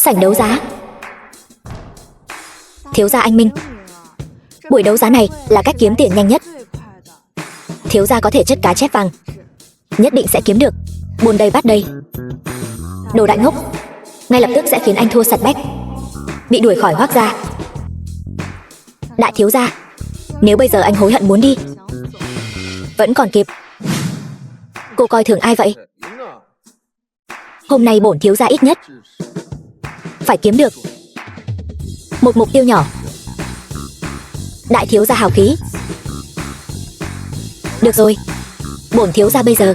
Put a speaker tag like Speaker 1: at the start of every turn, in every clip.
Speaker 1: Sảnh đấu giá. Thiếu gia anh Minh, buổi đấu giá này là cách kiếm tiền nhanh nhất. Thiếu gia có thể chất cá chép vàng, nhất định sẽ kiếm được. Buồn đầy bát đầy. Đồ đại ngốc, ngay lập tức sẽ khiến anh thua sạch bách, bị đuổi khỏi Hoác gia. Đại thiếu gia, nếu bây giờ anh hối hận muốn đi, vẫn còn kịp. Cô coi thường ai vậy? Hôm nay bổn thiếu gia ít nhất phải kiếm được một mục tiêu nhỏ. Đại thiếu gia hào khí. Được rồi, bổn thiếu gia bây giờ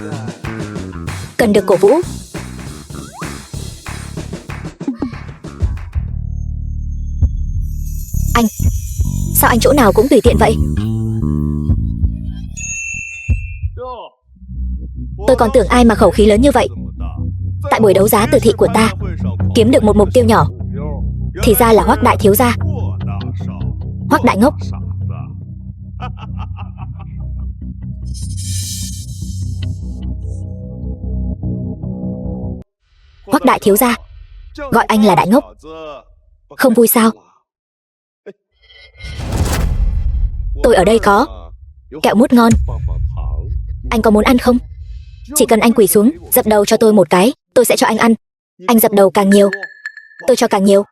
Speaker 1: cần được cổ vũ. Anh, sao anh chỗ nào cũng tùy tiện vậy? Tôi còn tưởng ai mà khẩu khí lớn như vậy. Tại buổi đấu giá từ thị của ta kiếm được một mục tiêu nhỏ, thì ra là Hoác đại thiếu gia. Hoác đại ngốc. Hoác đại thiếu gia, gọi anh là đại ngốc không vui sao? Tôi ở đây có kẹo mút ngon, anh có muốn ăn không? Chỉ cần anh quỳ xuống dập đầu cho tôi một cái, tôi sẽ cho anh ăn. Anh dập đầu càng nhiều, tôi cho càng nhiều.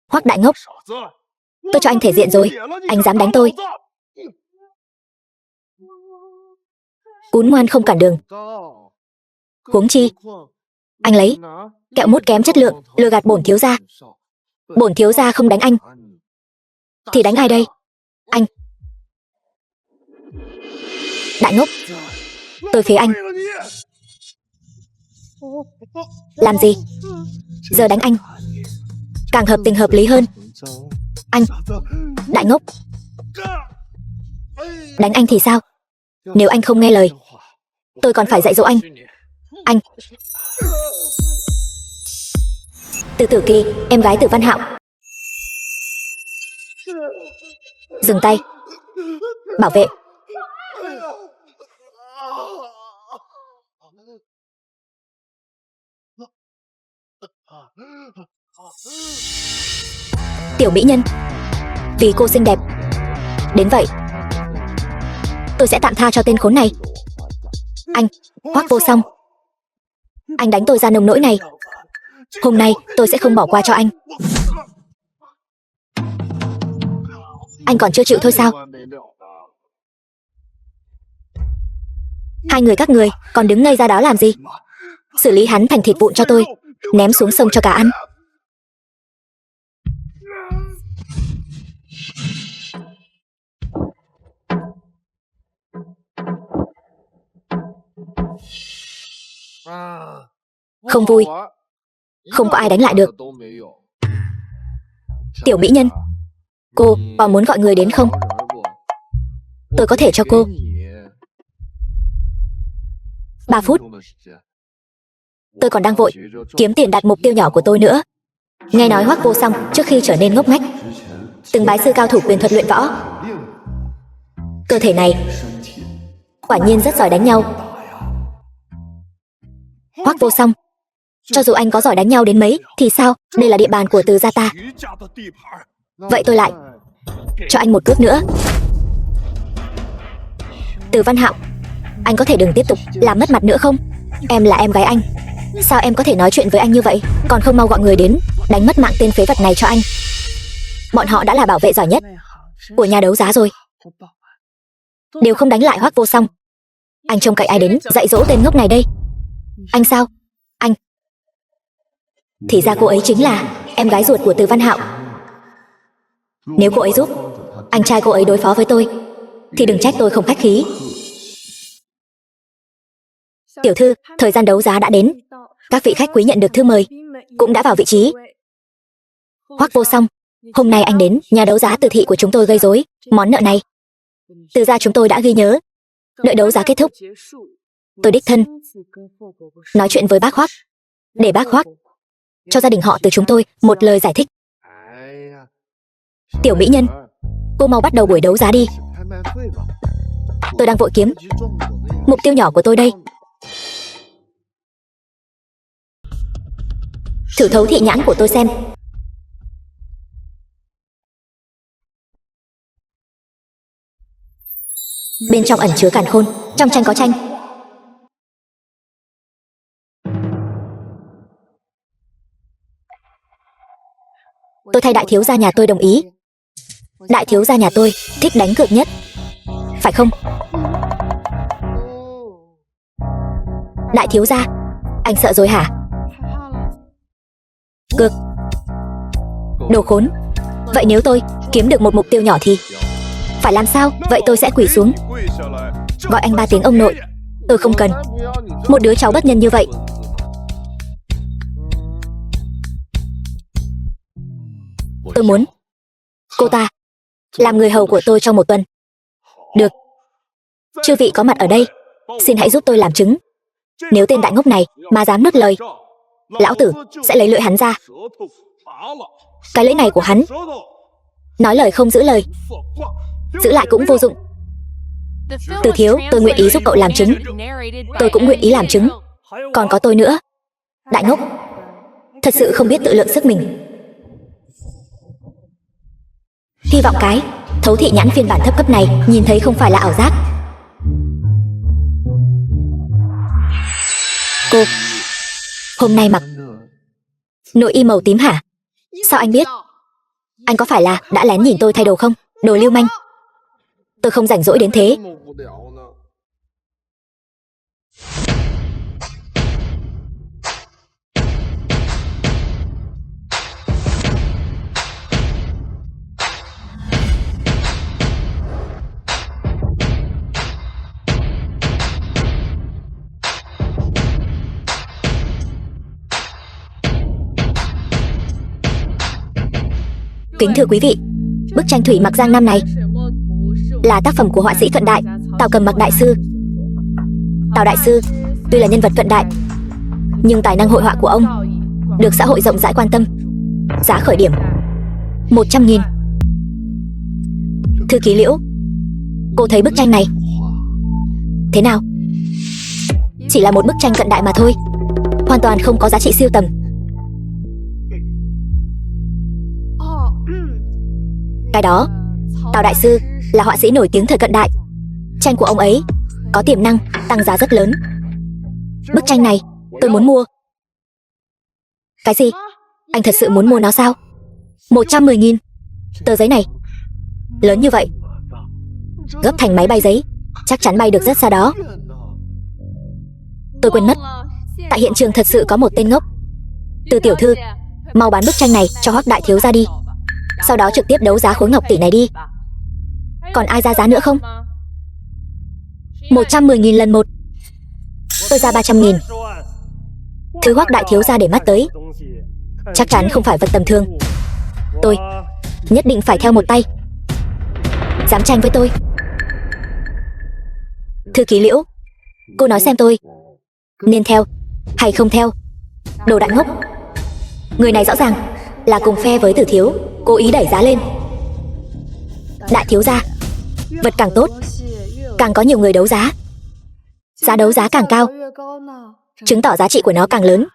Speaker 1: Hoác đại ngốc, tôi cho anh thể diện rồi, anh dám đánh tôi? Cún ngoan không cản đường. Huống chi anh lấy kẹo mút kém chất lượng lừa gạt bổn thiếu gia. Bổn thiếu gia không đánh anh thì đánh ai đây? Anh. Đại ngốc, tôi phế anh. Làm gì? Giờ đánh anh càng hợp tình hợp lý hơn. Anh. Đại ngốc, đánh anh thì sao? Nếu anh không nghe lời, tôi còn phải dạy dỗ anh. Anh. Từ Tử Kỳ, em gái Từ Văn Hạo. Dừng tay. Bảo vệ. Tiểu mỹ nhân, vì cô xinh đẹp đến vậy, tôi sẽ tạm tha cho tên khốn này. Anh, Hoác Vô Song, anh đánh tôi ra nông nỗi này, hôm nay tôi sẽ không bỏ qua cho anh. Anh còn chưa chịu thôi sao? Hai người các người còn đứng ngây ra đó làm gì? Xử lý hắn thành thịt vụn cho tôi, ném xuống sông cho cá ăn. Không vui, không có ai đánh lại được. Tiểu mỹ nhân, cô có muốn gọi người đến không? Tôi có thể cho cô 3 phút. Tôi còn đang vội kiếm tiền đặt mục tiêu nhỏ của tôi nữa. Nghe nói Hoác Vô Song trước khi trở nên ngốc nghếch từng bái sư cao thủ quyền thuật luyện võ. Cơ thể này quả nhiên rất giỏi đánh nhau. Hoác Vô Song, cho dù anh có giỏi đánh nhau đến mấy thì sao? Đây là địa bàn của Từ gia ta. Vậy tôi lại cho anh một cước nữa. Từ Văn Hạo, anh có thể đừng tiếp tục làm mất mặt nữa không? Em là em gái anh, sao em có thể nói chuyện với anh như vậy? Còn không mau gọi người đến đánh mất mạng tên phế vật này cho anh. Bọn họ đã là bảo vệ giỏi nhất của nhà đấu giá rồi, đều không đánh lại Hoác Vô Song. Anh trông cậy ai đến dạy dỗ tên ngốc này đây? Anh sao? Anh. Thì ra cô ấy chính là em gái ruột của Từ Văn Hạo. Nếu cô ấy giúp anh trai cô ấy đối phó với tôi thì đừng trách tôi không khách khí. Tiểu thư, thời gian đấu giá đã đến. Các vị khách quý nhận được thư mời cũng đã vào vị trí. Hoác Vô Song, hôm nay anh đến nhà đấu giá Từ thị của chúng tôi gây rối, món nợ này Từ gia chúng tôi đã ghi nhớ. Đợi đấu giá kết thúc, tôi đích thân nói chuyện với bác Hoác, để bác Hoác cho gia đình họ Từ chúng tôi một lời giải thích. Tiểu mỹ nhân, cô mau bắt đầu buổi đấu giá đi. Tôi đang vội kiếm mục tiêu nhỏ của tôi đây. Thử thấu thị nhãn của tôi xem. Bên trong ẩn chứa càn khôn, trong tranh có tranh. Tôi thay đại thiếu gia nhà tôi đồng ý. Đại thiếu gia nhà tôi thích đánh cược nhất, phải không? Đại thiếu gia, anh sợ rồi hả? Cược. Đồ khốn. Vậy nếu tôi kiếm được một mục tiêu nhỏ thì phải làm sao? Vậy tôi sẽ quỳ xuống gọi anh 3 tiếng ông nội. Tôi không cần một đứa cháu bất nhân như vậy. Tôi muốn cô ta làm người hầu của tôi trong 1 tuần. Được. Chư vị có mặt ở đây, xin hãy giúp tôi làm chứng. Nếu tên đại ngốc này mà dám nuốt lời, lão tử sẽ lấy lưỡi hắn ra. Cái lưỡi này của hắn nói lời không giữ lời, giữ lại cũng vô dụng. Từ thiếu, tôi nguyện ý giúp cậu làm chứng. Tôi cũng nguyện ý làm chứng. Còn có tôi nữa. Đại ngốc, thật sự không biết tự lượng sức mình. Hy vọng cái thấu thị nhãn phiên bản thấp cấp này nhìn thấy không phải là ảo giác. Cô hôm nay mặc nội y màu tím hả? Sao anh biết? Anh có phải là đã lén nhìn tôi thay đồ không? Đồ lưu manh. Tôi không rảnh rỗi đến thế. Kính thưa quý vị, bức tranh Thủy Mặc Giang Nam này là tác phẩm của họa sĩ cận đại Tào Cầm Mặc đại sư. Tào đại sư tuy là nhân vật cận đại, nhưng tài năng hội họa của ông được xã hội rộng rãi quan tâm. Giá khởi điểm 100.000. Thư ký Liễu, cô thấy bức tranh này thế nào? Chỉ là một bức tranh cận đại mà thôi, hoàn toàn không có giá trị siêu tầm. Cái đó, Tào đại sư là họa sĩ nổi tiếng thời cận đại. Tranh của ông ấy có tiềm năng tăng giá rất lớn. Bức tranh này tôi muốn mua. Cái gì? Anh thật sự muốn mua nó sao? 110.000. Tờ giấy này lớn như vậy, gấp thành máy bay giấy, chắc chắn bay được rất xa đó. Tôi quên mất, tại hiện trường thật sự có một tên ngốc. Từ tiểu thư, mau bán bức tranh này cho Hoắc đại thiếu gia đi, sau đó trực tiếp đấu giá khối ngọc tỷ này đi. Còn ai ra giá nữa không? 110.000 lần 1. Tôi ra 300.000. Thứ Hoắc đại thiếu gia để mắt tới chắc chắn không phải vật tầm thường. Tôi nhất định phải theo một tay. Dám tranh với tôi? Thư ký Liễu, cô nói xem tôi nên theo hay không theo? Đồ đại ngốc. Người này rõ ràng là cùng phe với Tử thiếu, cố ý đẩy giá lên. Đại thiếu gia, vật càng tốt, càng có nhiều người đấu giá. Giá đấu giá càng cao, chứng tỏ giá trị của nó càng lớn.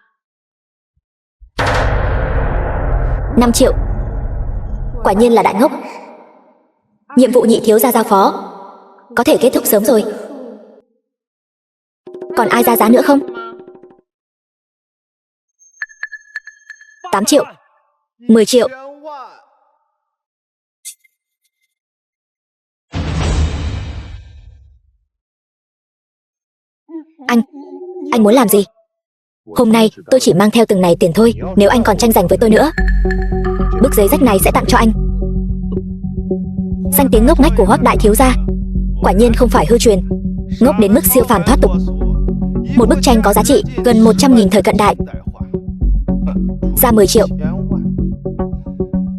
Speaker 1: 5 triệu. Quả nhiên là đại ngốc. Nhiệm vụ nhị thiếu gia giao phó có thể kết thúc sớm rồi. Còn ai ra giá nữa không? 8 triệu. 10 triệu. Anh muốn làm gì? Hôm nay tôi chỉ mang theo từng này tiền thôi. Nếu anh còn tranh giành với tôi nữa, bức giấy rách này sẽ tặng cho anh. Danh tiếng ngốc nghếch của Hoắc đại thiếu gia quả nhiên không phải hư truyền, ngốc đến mức siêu phàm thoát tục. Một bức tranh có giá trị gần 100.000 thời cận đại, ra 10 triệu.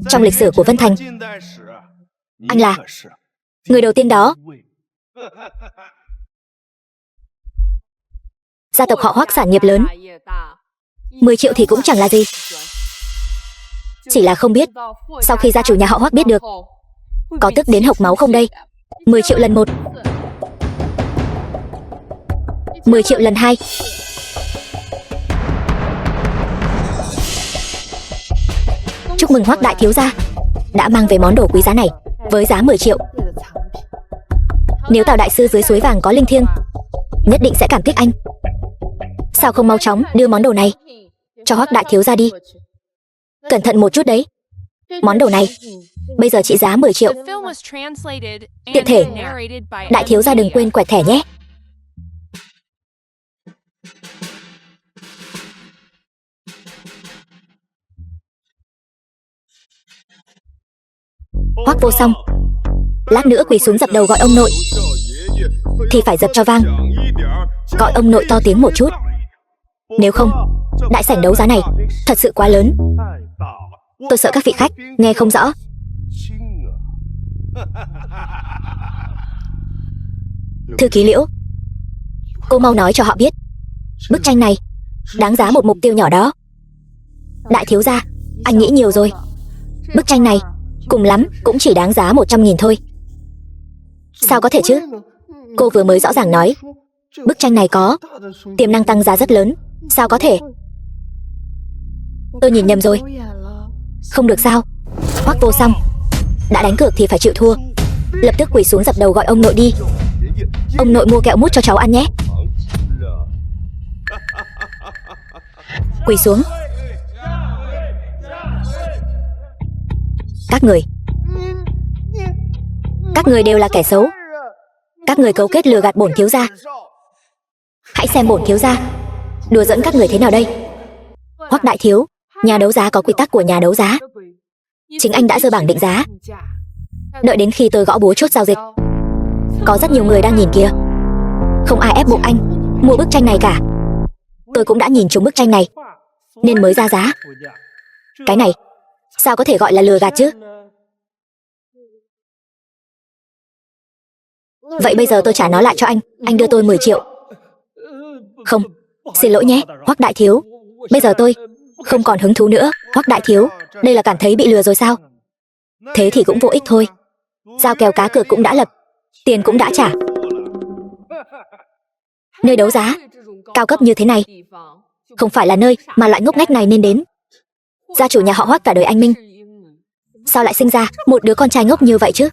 Speaker 1: Trong lịch sử của Vân Thành, anh là người đầu tiên đó. Gia tộc họ Hoắc sản nghiệp lớn, 10 triệu thì cũng chẳng là gì. Chỉ là không biết sau khi gia chủ nhà họ Hoắc biết được, có tức đến hộc máu không đây. 10 triệu lần 1. 10 triệu lần 2. Chúc mừng Hoắc đại thiếu gia đã mang về món đồ quý giá này với giá 10 triệu. Nếu Tào đại sư dưới suối vàng có linh thiêng, nhất định sẽ cảm kích anh. Sao không mau chóng đưa món đồ này cho Hoắc đại thiếu gia đi? Cẩn thận một chút đấy. Món đồ này bây giờ trị giá 10 triệu. Tiện thể, đại thiếu gia đừng quên quẹt thẻ nhé. Hoắc Vô Song lát nữa quỳ xuống dập đầu gọi ông nội thì phải dập cho vang. Gọi ông nội to tiếng một chút. Nếu không, đại sảnh đấu giá này thật sự quá lớn. Tôi sợ các vị khách nghe không rõ. Thư ký Liễu, cô mau nói cho họ biết bức tranh này đáng giá một mục tiêu nhỏ đó. Đại thiếu gia, anh nghĩ nhiều rồi. Bức tranh này cùng lắm cũng chỉ đáng giá 100.000 thôi. Sao có thể chứ? Cô vừa mới rõ ràng nói bức tranh này có tiềm năng tăng giá rất lớn. Sao có thể? Tôi nhìn nhầm rồi. Không được sao? Hoắc Vô Song đã đánh cược thì phải chịu thua. Lập tức quỳ xuống dập đầu gọi ông nội đi. Ông nội mua kẹo mút cho cháu ăn nhé. Quỳ xuống. Các người đều là kẻ xấu. Các người cấu kết lừa gạt bổn thiếu gia. Hãy xem bổn thiếu gia đùa giỡn các người thế nào đây. Hoắc đại thiếu, nhà đấu giá có quy tắc của nhà đấu giá. Chính anh đã dơ bảng định giá. Đợi đến khi tôi gõ búa chốt giao dịch. Có rất nhiều người đang nhìn kìa. Không ai ép buộc anh mua bức tranh này cả. Tôi cũng đã nhìn trúng bức tranh này nên mới ra giá. Cái này sao có thể gọi là lừa gạt chứ? Vậy bây giờ tôi trả nó lại cho anh. Anh đưa tôi 10 triệu. Không, xin lỗi nhé, Hoắc đại thiếu. Bây giờ tôi không còn hứng thú nữa. Hoắc đại thiếu, đây là cảm thấy bị lừa rồi sao? Thế thì cũng vô ích thôi. Giao kèo cá cược cũng đã lập, tiền cũng đã trả. Nơi đấu giá cao cấp như thế này không phải là nơi mà loại ngốc nghếch này nên đến. Gia chủ nhà họ Hoắc cả đời anh minh, sao lại sinh ra một đứa con trai ngốc như vậy chứ?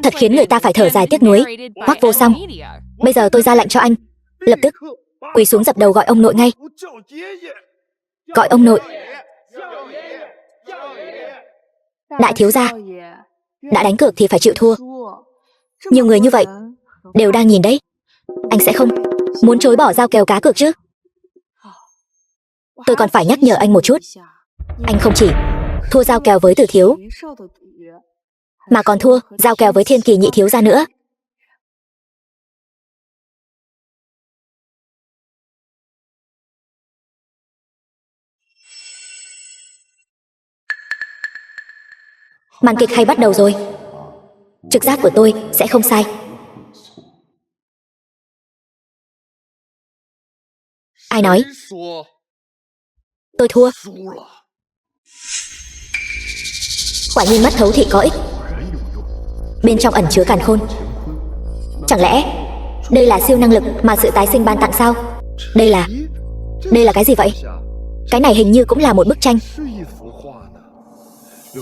Speaker 1: Thật khiến người ta phải thở dài tiếc nuối. Hoắc Vô Song, bây giờ tôi ra lệnh cho anh lập tức quỳ xuống dập đầu gọi ông nội ngay. Gọi ông nội. Đại thiếu gia đã đánh cược thì phải chịu thua. Nhiều người như vậy đều đang nhìn đấy. Anh sẽ không muốn chối bỏ giao kèo cá cược chứ? Tôi còn phải nhắc nhở anh một chút. Anh không chỉ thua giao kèo với Tử thiếu, mà còn thua giao kèo với Thiên Kỳ nhị thiếu gia nữa. Màn kịch hay bắt đầu rồi. Trực giác của tôi sẽ không sai. Ai nói? Tôi thua. Quả nhiên mắt thấu thị có ích, bên trong ẩn chứa càn khôn. Chẳng lẽ đây là siêu năng lực mà sự tái sinh ban tặng sao? Đây là cái gì vậy? Cái này hình như cũng là một bức tranh.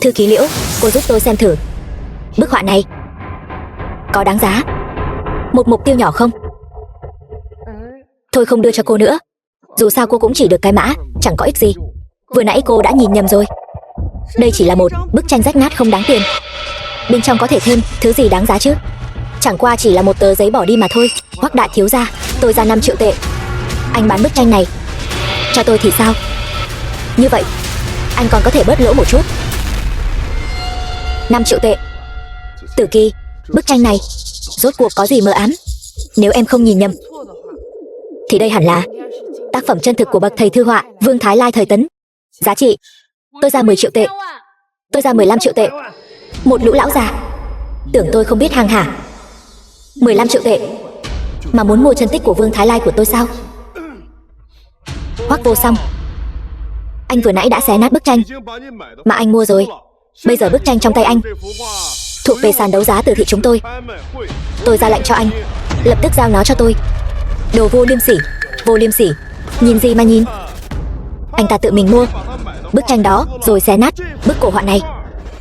Speaker 1: Thư ký Liễu, cô giúp tôi xem thử. Bức họa này có đáng giá một mục tiêu nhỏ không? Thôi không đưa cho cô nữa. Dù sao cô cũng chỉ được cái mã, chẳng có ích gì. Vừa nãy cô đã nhìn nhầm rồi. Đây chỉ là một bức tranh rách nát không đáng tiền. Bên trong có thể thêm thứ gì đáng giá chứ? Chẳng qua chỉ là một tờ giấy bỏ đi mà thôi. Hoắc đại thiếu gia, tôi ra 5 triệu tệ. Anh bán bức tranh này cho tôi thì sao? Như vậy anh còn có thể bớt lỗ một chút. 5 triệu tệ. Tử Kỳ, bức tranh này rốt cuộc có gì mờ ám? Nếu em không nhìn nhầm thì đây hẳn là tác phẩm chân thực của bậc thầy thư họa Vương Thái Lai thời Tấn. Giá trị, tôi ra 10 triệu tệ. Tôi ra 15 triệu tệ. Một lũ lão già tưởng tôi không biết hàng hả? 15 triệu tệ mà muốn mua chân tích của Vương Thái Lai của tôi sao? Hoắc Vô Song, anh vừa nãy đã xé nát bức tranh mà anh mua rồi. Bây giờ bức tranh trong tay anh thuộc về sàn đấu giá từ thị chúng tôi. Tôi ra lệnh cho anh lập tức giao nó cho tôi. Đồ vô liêm sỉ, nhìn gì mà nhìn. Anh ta tự mình mua bức tranh đó rồi xé nát bức cổ họa này.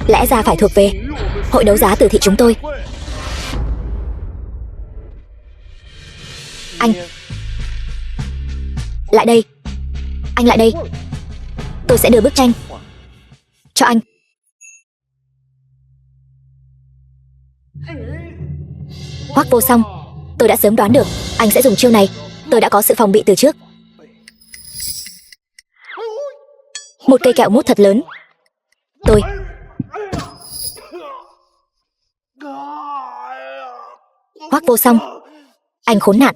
Speaker 1: Lẽ ra phải thuộc về hội đấu giá từ thị chúng tôi. Anh lại đây, anh lại đây. Tôi sẽ đưa bức tranh cho anh. Hoắc Vô Song, tôi đã sớm đoán được anh sẽ dùng chiêu này. Tôi đã có sự phòng bị từ trước. Một cây kẹo mút thật lớn. Tôi Hoắc Vô Song, anh khốn nạn.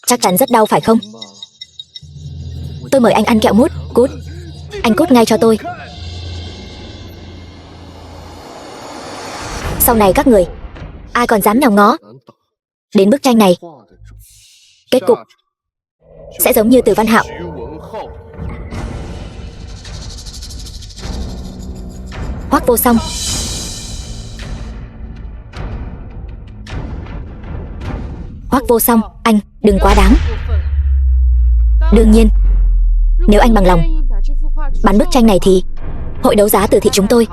Speaker 1: Chắc chắn rất đau phải không? Tôi mời anh ăn kẹo mút. Cút. Anh cút ngay cho tôi. Sau này các người ai còn dám nhòm ngó đến bức tranh này, kết cục sẽ giống như Từ Văn Hạo. Hoắc Vô Song, Hoắc Vô Song, anh đừng quá đáng. Đương nhiên, nếu anh bằng lòng bán bức tranh này thì hội đấu giá từ thị chúng tôi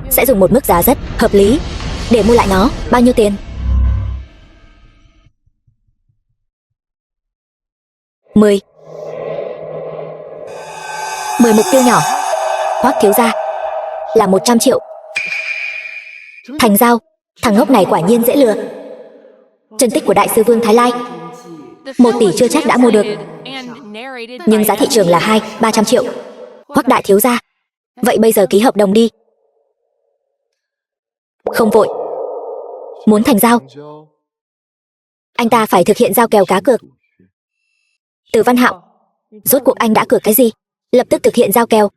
Speaker 1: sẽ dùng một mức giá rất hợp lý để mua lại nó. Bao nhiêu tiền? 10 mục tiêu nhỏ. Hoắc thiếu gia là 100 triệu. Thành giao. Thằng ngốc này quả nhiên dễ lừa. Chân tích của đại sư Vương Thái Lai 1 tỷ chưa chắc đã mua được, nhưng giá thị trường là 200-300 triệu. Hoắc đại thiếu gia, vậy bây giờ ký hợp đồng đi. Không vội. Muốn thành giao, anh ta phải thực hiện giao kèo cá cược. Từ Văn Hạo, rốt cuộc anh đã cược cái gì? Lập tức thực hiện giao kèo.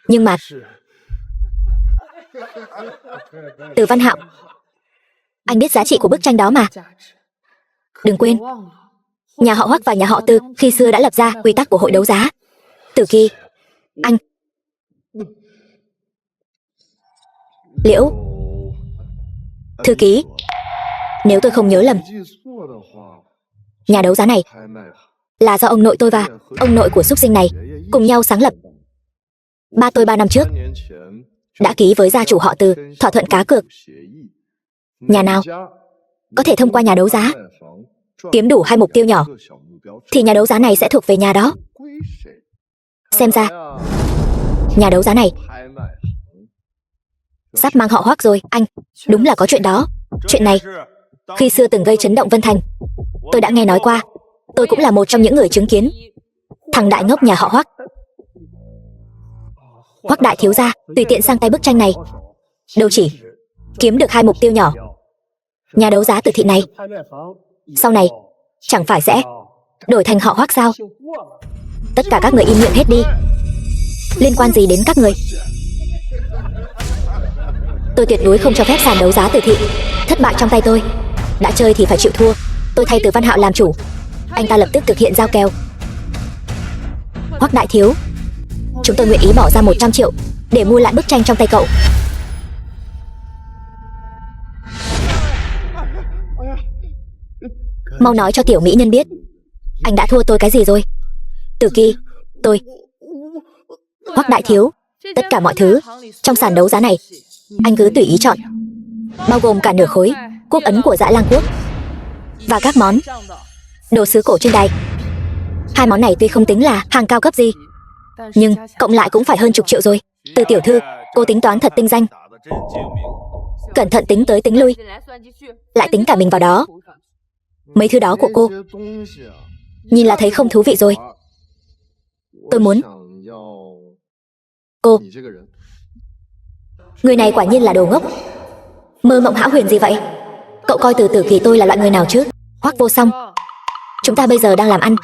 Speaker 1: Nhưng mà Từ Văn Hạo, anh biết giá trị của bức tranh đó mà. Đừng quên, nhà họ Hoắc và nhà họ Từ khi xưa đã lập ra quy tắc của hội đấu giá. Từ Kỳ, anh Liễu thư ký, nếu tôi không nhớ lầm, nhà đấu giá này là do ông nội tôi và ông nội của súc sinh này cùng nhau sáng lập. Ba tôi 3 năm trước đã ký với gia chủ họ Từ thỏa thuận cá cược. Nhà nào có thể thông qua nhà đấu giá kiếm đủ 2 mục tiêu nhỏ thì nhà đấu giá này sẽ thuộc về nhà đó. Xem ra nhà đấu giá này sắp mang họ Hoắc rồi. Anh, đúng là có chuyện đó. Chuyện này khi xưa từng gây chấn động Vân Thành. Tôi đã nghe nói qua. Tôi cũng là một trong những người chứng kiến. Thằng đại ngốc nhà họ Hoắc. Hoắc đại thiếu gia tùy tiện sang tay bức tranh này, đâu chỉ kiếm được 2 mục tiêu nhỏ. Nhà đấu giá từ thị này sau này chẳng phải sẽ đổi thành họ Hoắc sao? Tất cả các người im miệng hết đi. Liên quan gì đến các người? Tôi tuyệt đối không cho phép sàn đấu giá từ thị thất bại trong tay tôi. Đã chơi thì phải chịu thua. Tôi thay Từ Văn Hạo làm chủ. Anh ta lập tức thực hiện giao kèo. Hoắc đại thiếu, chúng tôi nguyện ý bỏ ra 100 triệu để mua lại bức tranh trong tay cậu. Mau nói cho tiểu mỹ nhân biết anh đã thua tôi cái gì rồi. Từ Kỳ, tôi Hoắc đại thiếu, tất cả mọi thứ trong sàn đấu giá này anh cứ tùy ý chọn, bao gồm cả nửa khối quốc ấn của Dã Lang Quốc và các món đồ sứ cổ trên đài. 2 món này tuy không tính là hàng cao cấp gì, nhưng cộng lại cũng phải hơn chục triệu rồi. Từ tiểu thư, cô tính toán thật tinh danh. Cẩn thận tính tới tính lui, lại tính cả mình vào đó. Mấy thứ đó của cô nhìn là thấy không thú vị rồi. Tôi muốn cô. Người này quả nhiên là đồ ngốc. Mơ mộng hão huyền gì vậy? Cậu coi Từ Tử Kỳ tôi là loại người nào chứ? Hoắc Vô Song, chúng ta bây giờ đang làm ăn.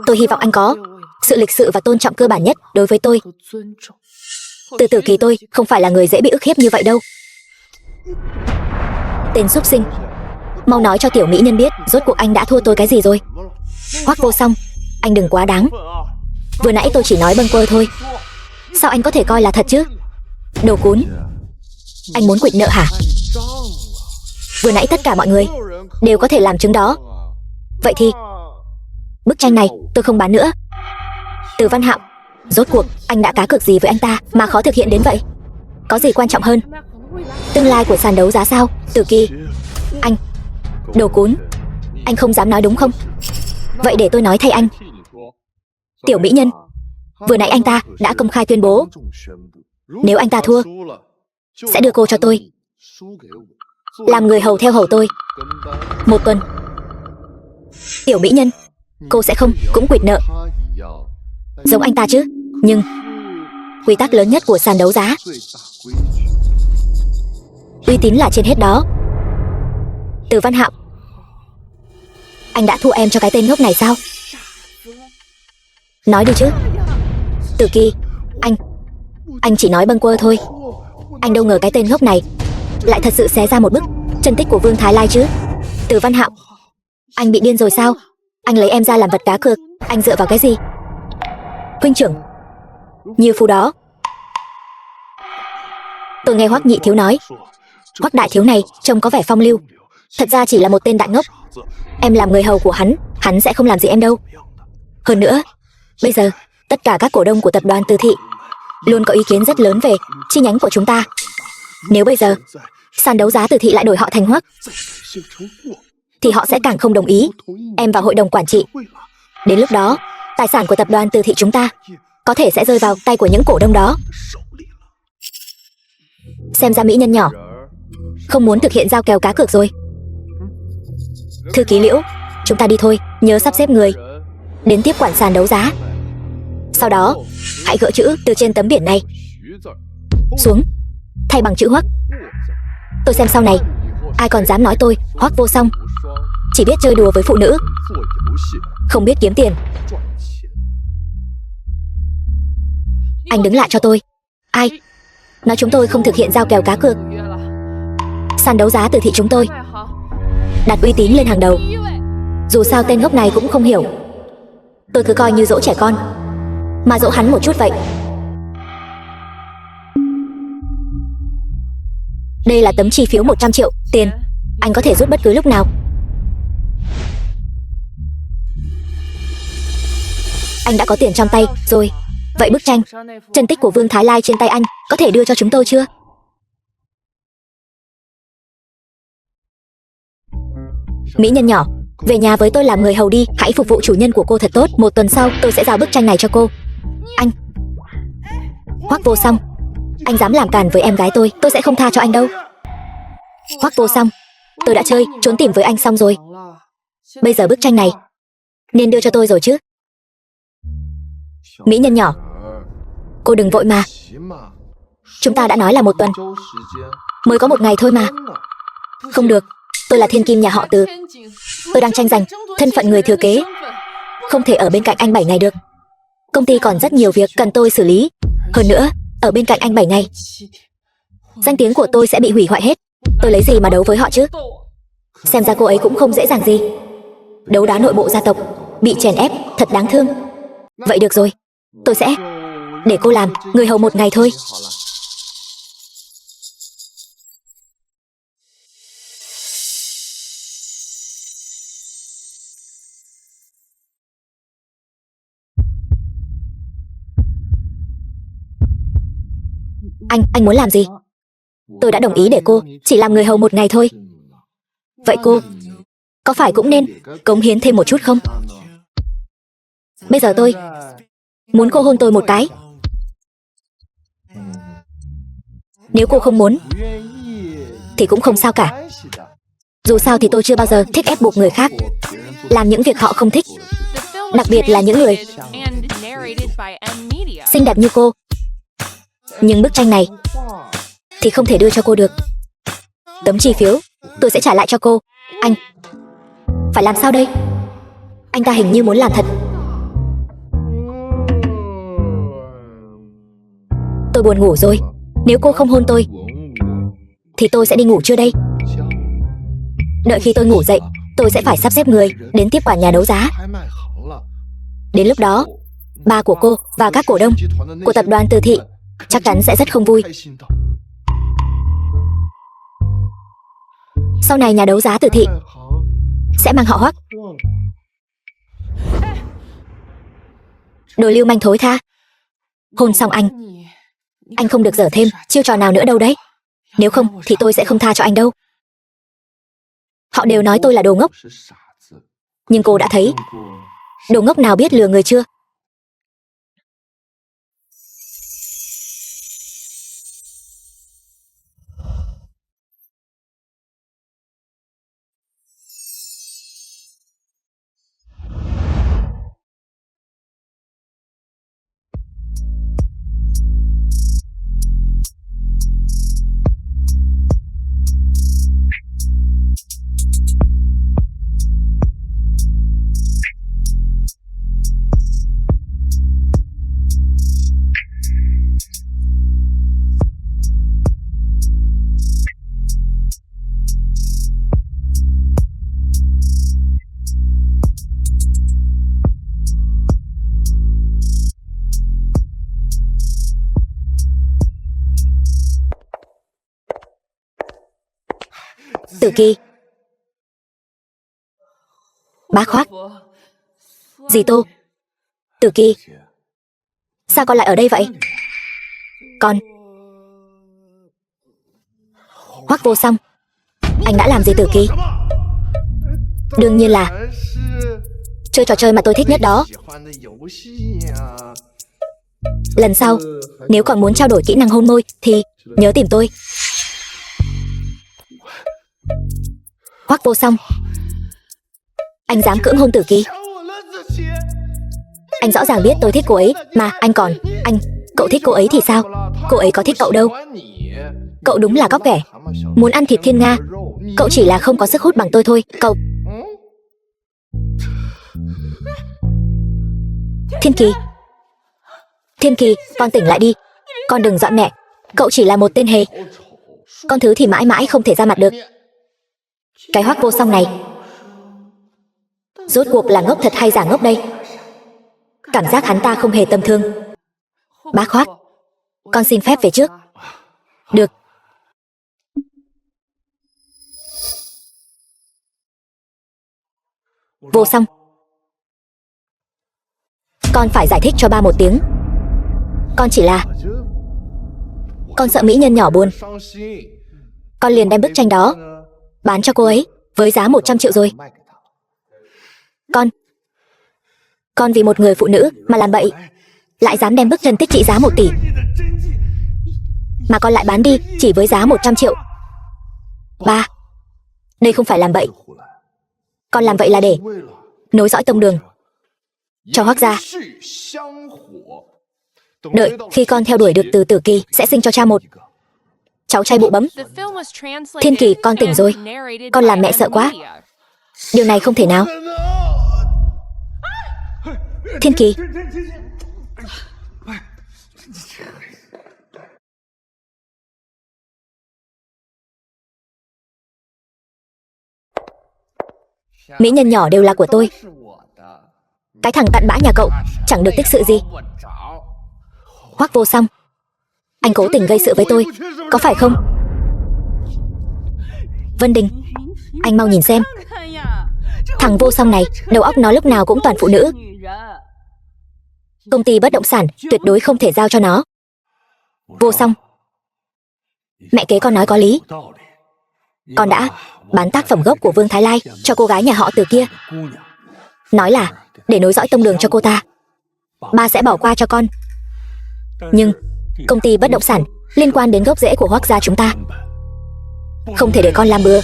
Speaker 1: Tôi hy vọng anh có sự lịch sự và tôn trọng cơ bản nhất đối với tôi. Từ Tử Kỳ tôi không phải là người dễ bị ức hiếp như vậy đâu. Tên súc sinh, mau nói cho tiểu mỹ nhân biết rốt cuộc anh đã thua tôi cái gì rồi. Hoắc Vô Song, anh đừng quá đáng. Vừa nãy tôi chỉ nói bâng quơ thôi. Sao anh có thể coi là thật chứ? Đồ cún. Anh muốn quỵt nợ hả? Vừa nãy tất cả mọi người đều có thể làm chứng đó. Vậy thì bức tranh này tôi không bán nữa. Từ Văn Hạo, rốt cuộc anh đã cá cược gì với anh ta mà khó thực hiện đến vậy? Có gì quan trọng hơn tương lai của sàn đấu giá sao? Từ Kỳ, anh, đồ cún, anh không dám nói đúng không? Vậy để tôi nói thay anh. Tiểu mỹ nhân, vừa nãy anh ta đã công khai tuyên bố nếu anh ta thua sẽ đưa cô cho tôi, làm người hầu theo hầu tôi 1 tuần. Tiểu mỹ nhân, cô sẽ không cũng quỵt nợ giống anh ta chứ? Nhưng quy tắc lớn nhất của sàn đấu giá, uy tín là trên hết đó. Từ Văn Hạo, anh đã thua em cho cái tên ngốc này sao? Nói đi chứ. Từ Kỳ, anh chỉ nói bâng quơ thôi. Anh đâu ngờ cái tên ngốc này lại thật sự xé ra một bức chân tích của Vương Thái Lai chứ. Từ Văn Hạo, anh bị điên rồi sao? Anh lấy em ra làm vật cá cược, anh dựa vào cái gì? Huynh trưởng, như phú đó. Tôi nghe Hoắc nhị thiếu nói, Hoắc đại thiếu này trông có vẻ phong lưu, thật ra chỉ là một tên đại ngốc. Em làm người hầu của hắn sẽ không làm gì em đâu. Hơn nữa, bây giờ tất cả các cổ đông của tập đoàn Từ Thị luôn có ý kiến rất lớn về chi nhánh của chúng ta. Nếu bây giờ sàn đấu giá Từ Thị lại đổi họ thành Hoắc, thì họ sẽ càng không đồng ý em vào hội đồng quản trị. Đến lúc đó, tài sản của tập đoàn Từ Thị chúng ta có thể sẽ rơi vào tay của những cổ đông đó. Xem ra mỹ nhân nhỏ không muốn thực hiện giao kèo cá cược rồi. Thư ký Liễu, chúng ta đi thôi, nhớ sắp xếp người đến tiếp quản sàn đấu giá. Sau đó, hãy gỡ chữ từ trên tấm biển này xuống, thay bằng chữ Hoắc. Tôi xem sau này ai còn dám nói tôi Hoắc Vô Song chỉ biết chơi đùa với phụ nữ, không biết kiếm tiền. Anh đứng lại cho tôi. Ai nói chúng tôi không thực hiện giao kèo cá cược? Sàn đấu giá Từ Thị chúng tôi đặt uy tín lên hàng đầu. Dù sao tên ngốc này cũng không hiểu, tôi cứ coi như dỗ trẻ con mà dỗ hắn một chút vậy. Đây là tấm chi phiếu 100 triệu tiền, anh có thể rút bất cứ lúc nào. Anh đã có tiền trong tay rồi. Vậy bức tranh chân tích của Vương Thái Lai trên tay anh có thể đưa cho chúng tôi chưa? Mỹ nhân nhỏ, về nhà với tôi làm người hầu đi. Hãy phục vụ chủ nhân của cô thật tốt. 1 tuần sau tôi sẽ giao bức tranh này cho cô. Anh Hoắc Vô Song, anh dám làm càn với em gái tôi sẽ không tha cho anh đâu. Hoắc Vô Song, tôi đã chơi trốn tìm với anh xong rồi. Bây giờ bức tranh này nên đưa cho tôi rồi chứ. Mỹ nhân nhỏ, cô đừng vội mà. Chúng ta đã nói là 1 tuần, mới có 1 ngày thôi mà. Không được, tôi là thiên kim nhà họ Từ, tôi đang tranh giành thân phận người thừa kế, không thể ở bên cạnh anh 7 ngày được. Công ty còn rất nhiều việc cần tôi xử lý. Hơn nữa, ở bên cạnh anh 7 ngày, danh tiếng của tôi sẽ bị hủy hoại hết. Tôi lấy gì mà đấu với họ chứ? Xem ra cô ấy cũng không dễ dàng gì. Đấu đá nội bộ gia tộc, bị chèn ép, thật đáng thương. Vậy được rồi, tôi sẽ để cô làm người hầu 1 ngày thôi. Anh muốn làm gì? Tôi đã đồng ý để cô chỉ làm người hầu 1 ngày thôi. Vậy cô có phải cũng nên cống hiến thêm một chút không? Bây giờ tôi muốn cô hôn tôi một cái. Nếu cô không muốn thì cũng không sao cả. Dù sao thì tôi chưa bao giờ thích ép buộc người khác làm những việc họ không thích, đặc biệt là những người xinh đẹp như cô. Nhưng bức tranh này thì không thể đưa cho cô được. Tấm chi phiếu tôi sẽ trả lại cho cô. Anh phải làm sao đây? Anh ta hình như muốn làm thật. Tôi buồn ngủ rồi. Nếu cô không hôn tôi thì tôi sẽ đi ngủ chưa đây? Đợi khi tôi ngủ dậy, tôi sẽ phải sắp xếp người đến tiếp quản nhà đấu giá. Đến lúc đó Ba của cô và các cổ đông của tập đoàn Từ Thị chắc chắn sẽ rất không vui. Sau này nhà đấu giá Từ Thị sẽ mang họ Hoắc. Đồ lưu manh thối tha. Hôn xong anh không được dở thêm chiêu trò nào nữa đâu đấy. Nếu không thì tôi sẽ không tha cho anh đâu. Họ đều nói tôi là đồ ngốc. Nhưng cô đã thấy đồ ngốc nào biết lừa người chưa? Tử Kỳ. Bác Hoắc. Dì Tô. Tử Kỳ. Sao con lại ở đây vậy? Con. Hoắc Vô Song. Anh đã làm gì Tử Kỳ? Đương nhiên là chơi trò chơi mà tôi thích nhất đó. Lần sau nếu còn muốn trao đổi kỹ năng hôn môi thì nhớ tìm tôi. Hoắc Vô Song. Anh dám cưỡng hôn Tử Kỳ? Anh rõ ràng biết tôi thích cô ấy mà cậu thích cô ấy thì sao? Cô ấy có thích cậu đâu. Cậu đúng là cóc ghẻ. Muốn ăn thịt thiên nga. Cậu chỉ là không có sức hút bằng tôi thôi. Cậu. Thiên Kỳ, con tỉnh lại đi. Con đừng dọn mẹ. Cậu chỉ là một tên hề. Con thứ thì mãi mãi không thể ra mặt được. Cái Hoắc Vô Song này rốt cuộc là ngốc thật hay giả ngốc đây? Cảm giác hắn ta không hề tầm thường. Bác Hoắc, con xin phép về trước. Được. Vô Song, con phải giải thích cho ba một tiếng. Con chỉ là con sợ mỹ nhân nhỏ buồn. Con liền đem bức tranh đó bán cho cô ấy với giá 100 triệu rồi. Con vì một người phụ nữ mà làm bậy, lại dám đem bức chân tích trị giá 1 tỷ mà con lại bán đi chỉ với giá 100 triệu. Ba, đây không phải làm bậy. Con làm vậy là để nối dõi tông đường cho Hoắc gia. Đợi khi con theo đuổi được từ Tử Kỳ sẽ sinh cho cha một cháu trai bụ bấm. Thiên Kỳ, con tỉnh rồi. Con làm mẹ sợ quá. Điều này không thể nào. Thiên Kỳ. Mỹ nhân nhỏ đều là của tôi. Cái thằng cặn bã nhà cậu chẳng được tích sự gì. Hoắc Vô Song, anh cố tình gây sự với tôi, có phải không? Vân Đình, anh mau nhìn xem. Thằng Vô Song này, đầu óc nó lúc nào cũng toàn phụ nữ. Công ty bất động sản tuyệt đối không thể giao cho nó. Vô Song, mẹ kế con nói có lý. Con đã bán tác phẩm gốc của Vương Thái Lai cho cô gái nhà họ Từ kia. Nói là để nối dõi tông đường cho cô ta. Ba sẽ bỏ qua cho con. Nhưng công ty bất động sản liên quan đến gốc rễ của Hoắc gia chúng ta, không thể để con làm bừa.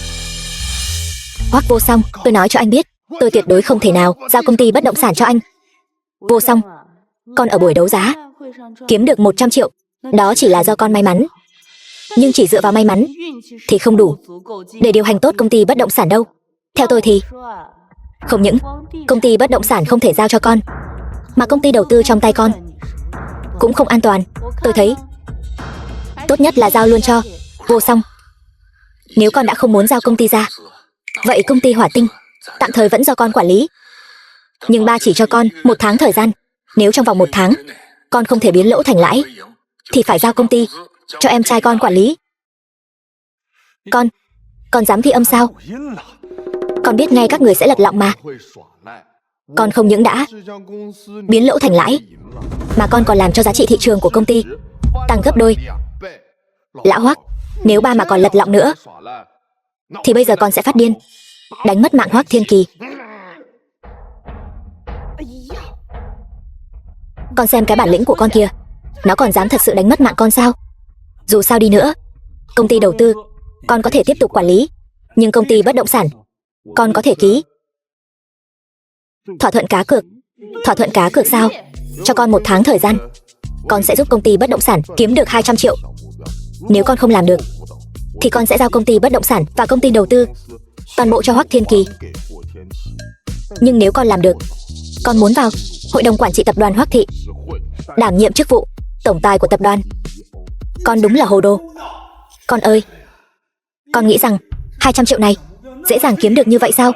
Speaker 1: Hoắc Vô Song, tôi nói cho anh biết, tôi tuyệt đối không thể nào giao công ty bất động sản cho anh. Vô Song, con ở buổi đấu giá kiếm được 100 triệu, đó chỉ là do con may mắn. Nhưng chỉ dựa vào may mắn thì không đủ để điều hành tốt công ty bất động sản đâu. Theo tôi thì không những công ty bất động sản không thể giao cho con, mà công ty đầu tư trong tay con cũng không an toàn. Tôi thấy tốt nhất là giao luôn cho Vô Song. Nếu con đã không muốn giao công ty ra, vậy công ty Hỏa Tinh tạm thời vẫn do con quản lý. Nhưng ba chỉ cho con 1 tháng thời gian Nếu trong vòng 1 tháng con không thể biến lỗ thành lãi thì phải giao công ty cho em trai con quản lý. Con dám ghi âm sao? Con biết ngay các người sẽ lật lọng mà. Con không những đã biến lỗ thành lãi mà con còn làm cho giá trị thị trường của công ty tăng gấp đôi. Lão Hoắc, nếu ba mà còn lật lọng nữa thì bây giờ con sẽ phát điên, đánh mất mạng Hoắc Thiên Kỳ. Con xem cái bản lĩnh của con kìa, nó còn dám thật sự đánh mất mạng con sao? Dù sao đi nữa, công ty đầu tư con có thể tiếp tục quản lý, nhưng công ty bất động sản con có thể ký thỏa thuận cá cược. Thỏa thuận cá cược sao? Cho con 1 tháng thời gian, con sẽ giúp công ty bất động sản kiếm được 200 triệu. Nếu con không làm được thì con sẽ giao công ty bất động sản và công ty đầu tư toàn bộ cho Hoắc Thiên Kỳ. Nhưng nếu con làm được, con muốn vào hội đồng quản trị tập đoàn Hoắc Thị, đảm nhiệm chức vụ tổng tài của tập đoàn. Con đúng là hồ đồ. Con ơi, con nghĩ rằng 200 triệu này dễ dàng kiếm được như vậy sao?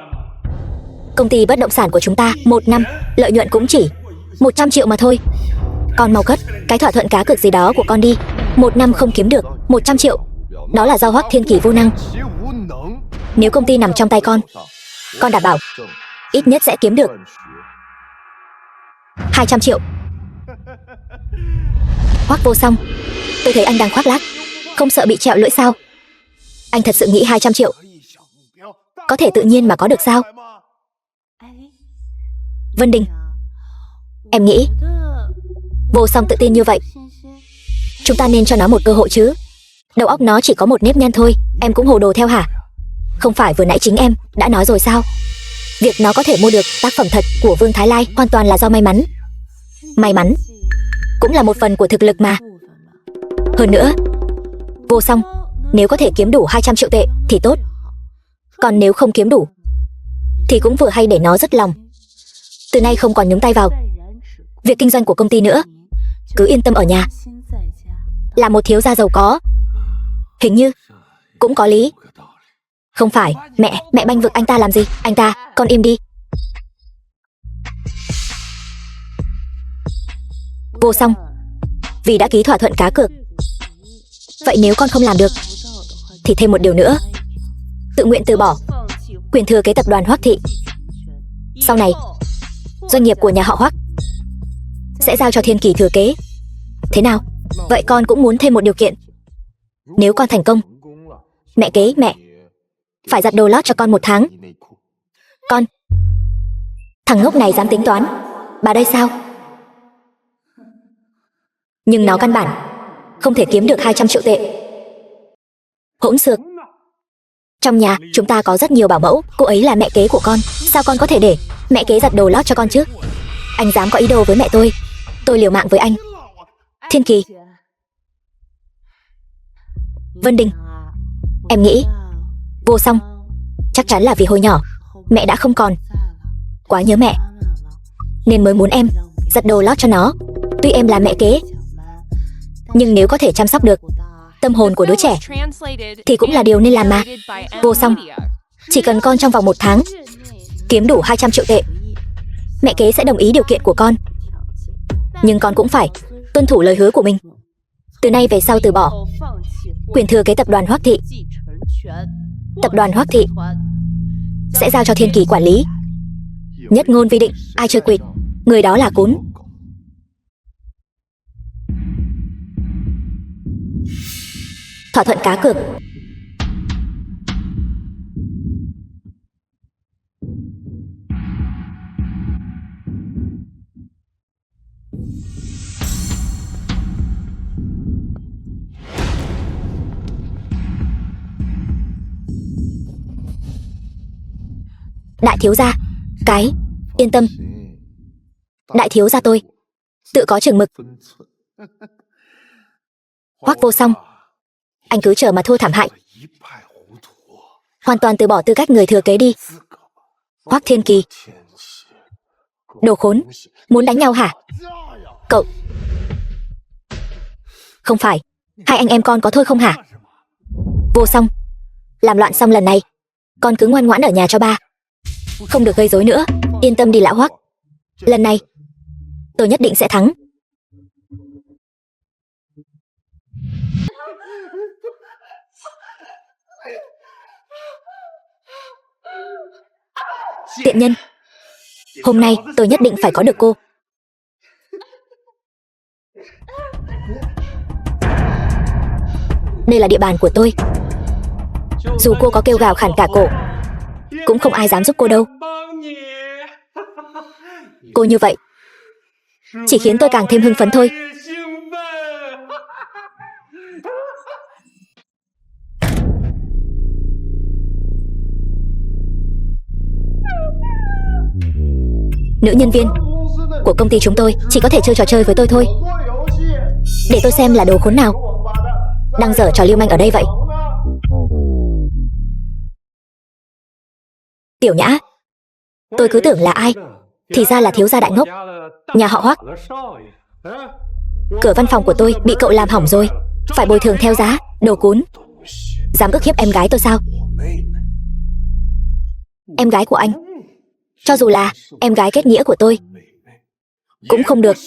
Speaker 1: Công ty bất động sản của chúng ta 1 năm lợi nhuận cũng chỉ 100 triệu mà thôi. Con mau cất cái thỏa thuận cá cược gì đó của con đi. 1 năm không kiếm được 100 triệu, đó là do Hoắc Thiên Kỳ vô năng. Nếu công ty nằm trong tay con đảm bảo ít nhất sẽ kiếm được 200 triệu. Hoắc Vô Song, tôi thấy anh đang khoác lác, không sợ bị trẹo lưỡi sao? Anh thật sự nghĩ 200 triệu có thể tự nhiên mà có được sao? Vân Đình, em nghĩ Vô Song tự tin như vậy, chúng ta nên cho nó một cơ hội chứ. Đầu óc nó chỉ có một nếp nhăn thôi, em cũng hồ đồ theo hả? Không phải vừa nãy chính em đã nói rồi sao? Việc nó có thể mua được tác phẩm thật của Vương Thái Lai hoàn toàn là do may mắn. May mắn cũng là một phần của thực lực mà. Hơn nữa, Vô Song, nếu có thể kiếm đủ 200 triệu tệ thì tốt. Còn nếu không kiếm đủ thì cũng vừa hay để nó dứt lòng, từ nay không còn nhúng tay vào việc kinh doanh của công ty nữa. Cứ yên tâm ở nhà, là một thiếu gia giàu có hình như cũng có lý. Không phải, mẹ bênh vực anh ta làm gì? Anh ta, con im đi. Vô Song, vì đã ký thỏa thuận cá cược, vậy nếu con không làm được thì thêm một điều nữa, tự nguyện từ bỏ quyền thừa kế tập đoàn Hoắc Thị. Sau này doanh nghiệp của nhà họ Hoắc sẽ giao cho Thiên Kỳ thừa kế. Thế nào? Vậy con cũng muốn thêm một điều kiện. Nếu con thành công, mẹ phải giặt đồ lót cho con 1 tháng. Con, thằng ngốc này dám tính toán bà đây sao? Nhưng nó căn bản không thể kiếm được 200 triệu tệ. Hỗn xược. Trong nhà chúng ta có rất nhiều bảo mẫu, cô ấy là mẹ kế của con, sao con có thể để mẹ kế giặt đồ lót cho con chứ? Anh dám có ý đồ với mẹ tôi liều mạng với anh. Thiên Kỳ, Vân Đình, em nghĩ Vô Song chắc chắn là vì hồi nhỏ mẹ đã không còn quá nhớ mẹ, nên mới muốn em giặt đồ lót cho nó. Tuy em là mẹ kế, nhưng nếu có thể chăm sóc được tâm hồn của đứa trẻ thì cũng là điều nên làm mà. Vô Song, chỉ cần con trong vòng 1 tháng kiếm đủ 200 triệu tệ, mẹ kế sẽ đồng ý điều kiện của con. Nhưng con cũng phải tuân thủ lời hứa của mình. Từ nay về sau từ bỏ quyền thừa kế tập đoàn Hoắc Thị. Tập đoàn Hoắc Thị sẽ giao cho Thiên Kỳ quản lý. Nhất ngôn vi định, ai chơi quỵt, người đó là cún. Thỏa thuận cá cược. Đại thiếu gia, cái yên tâm. Đại thiếu gia tôi tự có chừng mực. Hoắc Vô Song, anh cứ chờ mà thua thảm hại, hoàn toàn từ bỏ tư cách người thừa kế đi. Hoắc Thiên Kỳ, đồ khốn, muốn đánh nhau hả? Cậu, không phải, hai anh em con có thôi không hả? Vô Song, làm loạn xong lần này, con cứ ngoan ngoãn ở nhà cho ba, không được gây rối nữa. Yên tâm đi lão Hoắc, lần này tôi nhất định sẽ thắng. Tiện nhân, hôm nay tôi nhất định phải có được cô. Đây là địa bàn của tôi. Dù cô có kêu gào khản cả cổ, cũng không ai dám giúp cô đâu. Cô như vậy chỉ khiến tôi càng thêm hưng phấn thôi. Nữ nhân viên của công ty chúng tôi chỉ có thể chơi trò chơi với tôi thôi. Để tôi xem là đồ khốn nào đang dở trò lưu manh ở đây vậy. Tiểu Nhã, tôi cứ tưởng là ai, thì ra là thiếu gia đại ngốc, nhà họ Hoắc. Cửa văn phòng của tôi bị cậu làm hỏng rồi, phải bồi thường theo giá. Đồ cún, dám ức hiếp em gái tôi sao? Em gái của anh, cho dù là em gái kết nghĩa của tôi, cũng không được.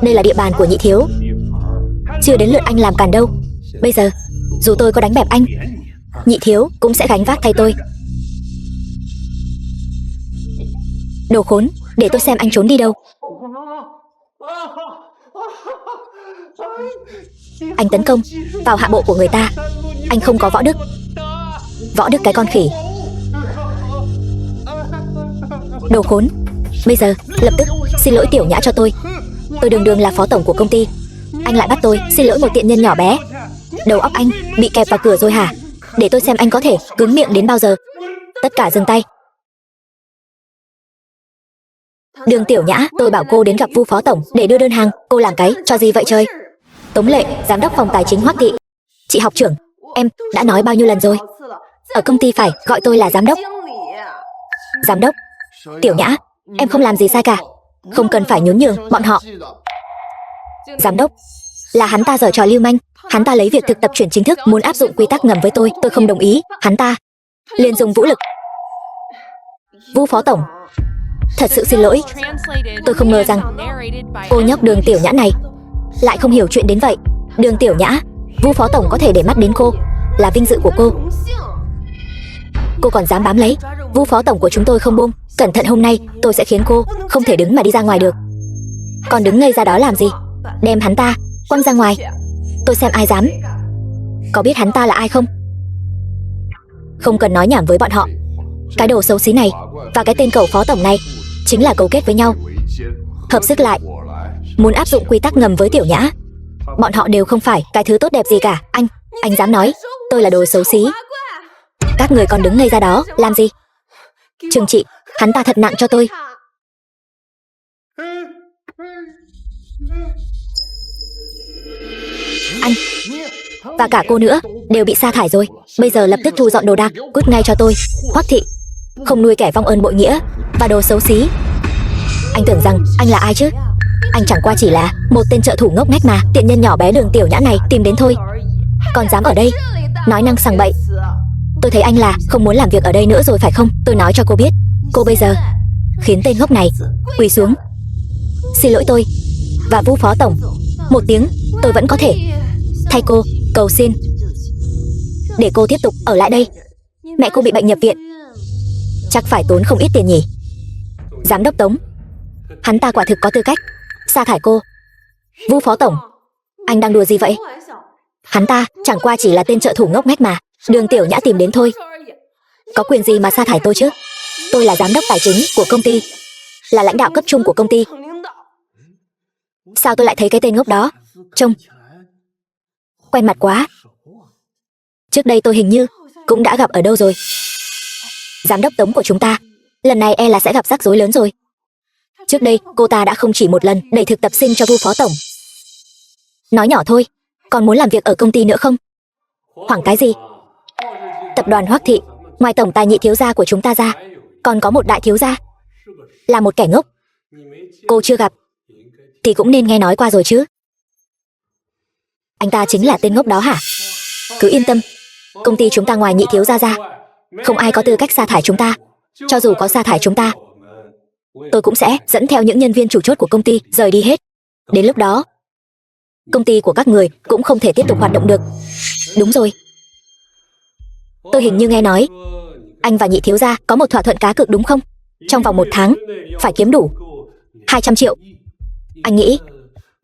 Speaker 1: Đây là địa bàn của nhị thiếu, chưa đến lượt anh làm càn đâu. Bây giờ, dù tôi có đánh bẹp anh, nhị thiếu cũng sẽ gánh vác thay tôi. Đồ khốn, để tôi xem anh trốn đi đâu. Anh tấn công vào hạ bộ của người ta, anh không có võ đức. Võ đức cái con khỉ. Đồ khốn, bây giờ lập tức xin lỗi Tiểu Nhã cho tôi. Tôi đường đường là phó tổng của công ty, anh lại bắt tôi xin lỗi một tiện nhân nhỏ bé. Đầu óc anh bị kẹp vào cửa rồi hả? Để tôi xem anh có thể cứng miệng đến bao giờ. Tất cả dừng tay. Đường Tiểu Nhã, tôi bảo cô đến gặp Vu phó tổng để đưa đơn hàng, cô làm cái cho gì vậy trời? Tống Lệ, giám đốc phòng tài chính Hoắc thị. Chị học trưởng, em đã nói bao nhiêu lần rồi, ở công ty phải gọi tôi là giám đốc. Giám đốc. Tiểu Nhã, em không làm gì sai cả, không cần phải nhún nhường bọn họ. Giám đốc, là hắn ta giở trò lưu manh, hắn ta lấy việc thực tập chuyển chính thức, muốn áp dụng quy tắc ngầm với tôi không đồng ý, hắn ta liền dùng vũ lực. Vu phó tổng, thật sự xin lỗi, tôi không ngờ rằng cô nhóc Đường Tiểu Nhã này lại không hiểu chuyện đến vậy. Đường Tiểu Nhã, Vu phó tổng có thể để mắt đến cô là vinh dự của cô. Cô còn dám bám lấy Vu phó tổng của chúng tôi không buông. Cẩn thận, hôm nay tôi sẽ khiến cô không thể đứng mà đi ra ngoài được. Còn đứng ngây ra đó làm gì? Đem hắn ta quăng ra ngoài, tôi xem ai dám. Có biết hắn ta là ai không? Không cần nói nhảm với bọn họ. Cái đồ xấu xí này và cái tên cẩu phó tổng này chính là cấu kết với nhau, hợp sức lại, muốn áp dụng quy tắc ngầm với Tiểu Nhã. Bọn họ đều không phải cái thứ tốt đẹp gì cả. Anh dám nói tôi là đồ xấu xí? Các người còn đứng ngây ra đó làm gì? Trừng trị hắn ta thật nặng cho tôi. Anh và cả cô nữa đều bị sa thải rồi. Bây giờ lập tức thu dọn đồ đạc, cút ngay cho tôi. Hoắc thị không nuôi kẻ vong ơn bội nghĩa và đồ xấu xí. Anh tưởng rằng anh là ai chứ? Anh chẳng qua chỉ là một tên trợ thủ ngốc nghếch mà tiện nhân nhỏ bé Đường Tiểu Nhã này tìm đến thôi. Còn dám ở đây nói năng sằng bậy. Tôi thấy anh là không muốn làm việc ở đây nữa rồi phải không? Tôi nói cho cô biết, cô bây giờ khiến tên ngốc này quỳ xuống xin lỗi tôi và Vu phó tổng một tiếng, tôi vẫn có thể thay cô cầu xin để cô tiếp tục ở lại đây. Mẹ cô bị bệnh nhập viện, chắc phải tốn không ít tiền nhỉ. Giám đốc Tống, hắn ta quả thực có tư cách sa thải cô. Vu phó tổng, anh đang đùa gì vậy? Hắn ta chẳng qua chỉ là tên trợ thủ ngốc nghếch mà Đường Tiểu Nhã tìm đến thôi. Có quyền gì mà sa thải tôi chứ? Tôi là giám đốc tài chính của công ty, là lãnh đạo cấp trung của công ty. Sao tôi lại thấy cái tên ngốc đó trông quen mặt quá? Trước đây tôi hình như cũng đã gặp ở đâu rồi. Giám đốc Tống của chúng ta lần này e là sẽ gặp rắc rối lớn rồi. Trước đây cô ta đã không chỉ một lần đẩy thực tập sinh cho Vu phó tổng. Nói nhỏ thôi, còn muốn làm việc ở công ty nữa không? Hoảng cái gì? Tập đoàn Hoắc thị, ngoài tổng tài nhị thiếu gia của chúng ta ra, còn có một đại thiếu gia, là một kẻ ngốc. Cô chưa gặp thì cũng nên nghe nói qua rồi chứ. Anh ta chính là tên ngốc đó hả? Cứ yên tâm, công ty chúng ta ngoài nhị thiếu gia ra, không ai có tư cách sa thải chúng ta. Cho dù có sa thải chúng ta, tôi cũng sẽ dẫn theo những nhân viên chủ chốt của công ty rời đi hết. Đến lúc đó, công ty của các người cũng không thể tiếp tục hoạt động được. Đúng rồi. Tôi hình như nghe nói anh và nhị thiếu gia có một thỏa thuận cá cược đúng không? Trong vòng 1 tháng phải kiếm đủ 200 triệu. Anh nghĩ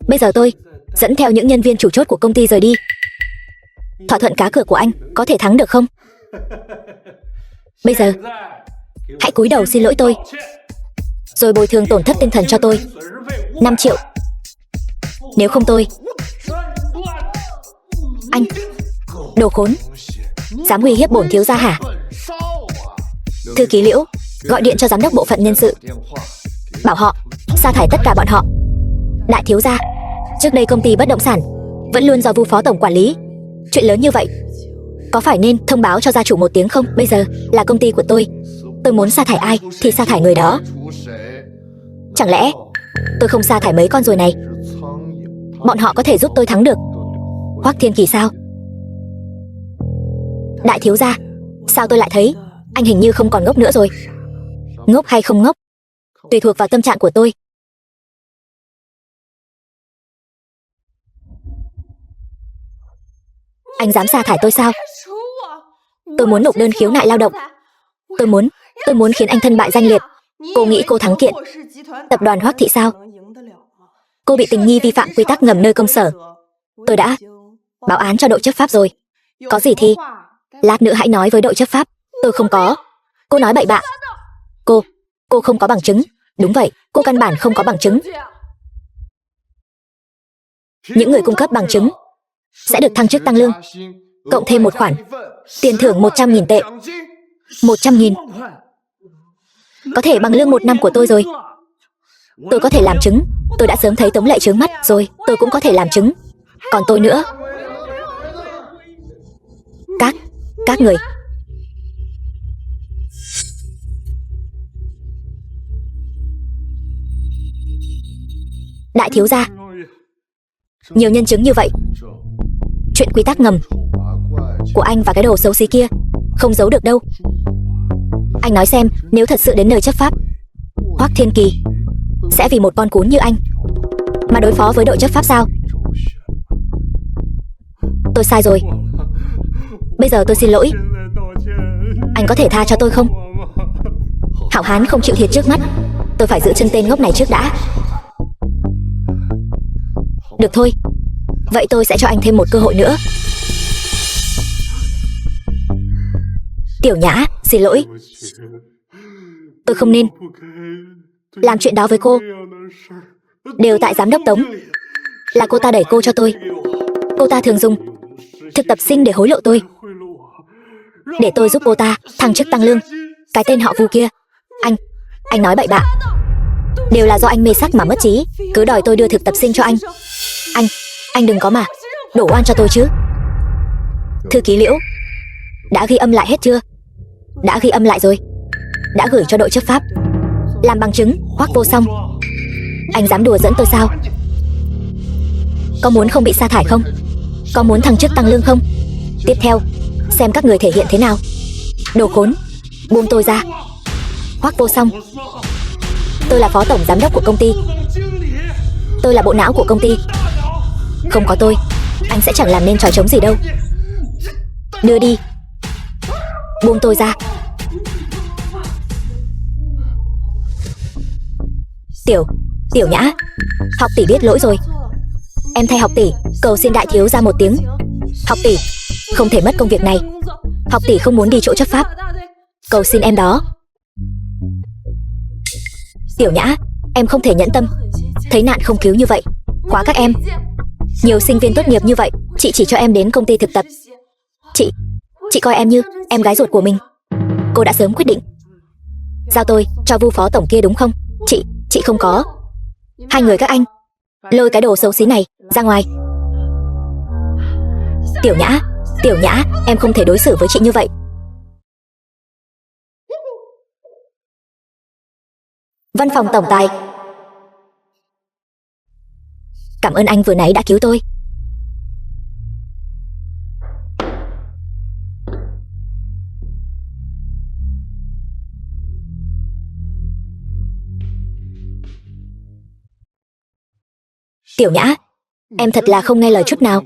Speaker 1: bây giờ tôi dẫn theo những nhân viên chủ chốt của công ty rời đi, thỏa thuận cá cược của anh có thể thắng được không? Bây giờ hãy cúi đầu xin lỗi tôi, rồi bồi thường tổn thất tinh thần cho tôi 5 triệu. Nếu không tôi... Anh, đồ khốn, dám uy hiếp bổn thiếu gia hả? Thư ký Liễu, gọi điện cho giám đốc bộ phận nhân sự, bảo họ sa thải tất cả bọn họ. Đại thiếu gia, trước đây công ty bất động sản vẫn luôn do Vu phó tổng quản lý. Chuyện lớn như vậy, có phải nên thông báo cho gia chủ một tiếng không? Bây giờ là công ty của tôi muốn sa thải ai thì sa thải người đó. Chẳng lẽ tôi không sa thải mấy con ruồi này, bọn họ có thể giúp tôi thắng được Hoắc Thiên Kỳ sao? Đại thiếu gia, sao tôi lại thấy anh hình như không còn ngốc nữa rồi? Ngốc hay không ngốc, tùy thuộc vào tâm trạng của tôi. Anh dám sa thải tôi sao? Tôi muốn nộp đơn khiếu nại lao động. Tôi muốn khiến anh thân bại danh liệt. Cô nghĩ cô thắng kiện tập đoàn Hoắc Thị sao? Cô bị tình nghi vi phạm quy tắc ngầm nơi công sở. Tôi đã báo án cho đội chấp pháp rồi. Có gì thì lát nữa hãy nói với đội chấp pháp. Tôi không có. Cô nói bậy bạ. Cô không có bằng chứng. Đúng vậy, cô căn bản không có bằng chứng. Những người cung cấp bằng chứng sẽ được thăng chức tăng lương, cộng thêm một khoản tiền thưởng 100.000 tệ. 100.000 có thể bằng lương 1 năm của tôi rồi. Tôi có thể làm chứng. Tôi đã sớm thấy Tống Lệ trướng mắt rồi. Tôi cũng có thể làm chứng. Còn tôi nữa. Các người. Đại thiếu gia, nhiều nhân chứng như vậy. Chuyện quy tắc ngầm của anh và cái đồ xấu xí kia không giấu được đâu. Anh nói xem, nếu thật sự đến nơi chấp pháp, Hoắc Thiên Kỳ sẽ vì một con cún như anh mà đối phó với đội chấp pháp sao? Tôi sai rồi. Bây giờ tôi xin lỗi. Anh có thể tha cho tôi không? Hảo hán không chịu thiệt trước mắt. Tôi phải giữ chân tên ngốc này trước đã. Được thôi, vậy tôi sẽ cho anh thêm một cơ hội nữa. Tiểu Nhã, xin lỗi. Tôi không nên làm chuyện đó với cô. Đều tại giám đốc Tống. Là cô ta đẩy cô cho tôi. Cô ta thường dùng thực tập sinh để hối lộ tôi, để tôi giúp cô ta thăng chức tăng lương. Cái tên họ Vu kia. Anh nói bậy bạ. Đều là do anh mê sắc mà mất trí, cứ đòi tôi đưa thực tập sinh cho anh. Anh đừng có mà đổ oan cho tôi chứ. Thư ký Liễu, đã ghi âm lại hết chưa? Đã ghi âm lại rồi. Đã gửi cho đội chấp pháp làm bằng chứng. Hoắc Vô Song, anh dám đùa dẫn tôi sao? Có muốn không bị sa thải không? Có muốn thăng chức tăng lương không? Tiếp theo, xem các người thể hiện thế nào. Đồ khốn, buông tôi ra. Hoắc Vô Song, tôi là phó tổng giám đốc của công ty. Tôi là bộ não của công ty. Không có tôi, anh sẽ chẳng làm nên trò trống gì đâu. Đưa đi. Buông tôi ra. Tiểu Nhã, học tỷ biết lỗi rồi. Em thay học tỷ cầu xin đại thiếu gia một tiếng. Học tỷ không thể mất công việc này. Học tỷ không muốn đi chỗ chấp pháp. Cầu xin em đó. Tiểu Nhã, em không thể nhẫn tâm thấy nạn không cứu như vậy. Khóa các em nhiều sinh viên tốt nghiệp như vậy, chị chỉ cho em đến công ty thực tập. Chị coi em như em gái ruột của mình. Cô đã sớm quyết định giao tôi cho Vu phó tổng kia đúng không? Chị không có. Hai người các anh lôi cái đồ xấu xí này ra ngoài. Tiểu Nhã, em không thể đối xử với chị như vậy. Văn phòng tổng tài, cảm ơn anh vừa nãy đã cứu tôi. Tiểu Nhã, em thật là không nghe lời chút nào.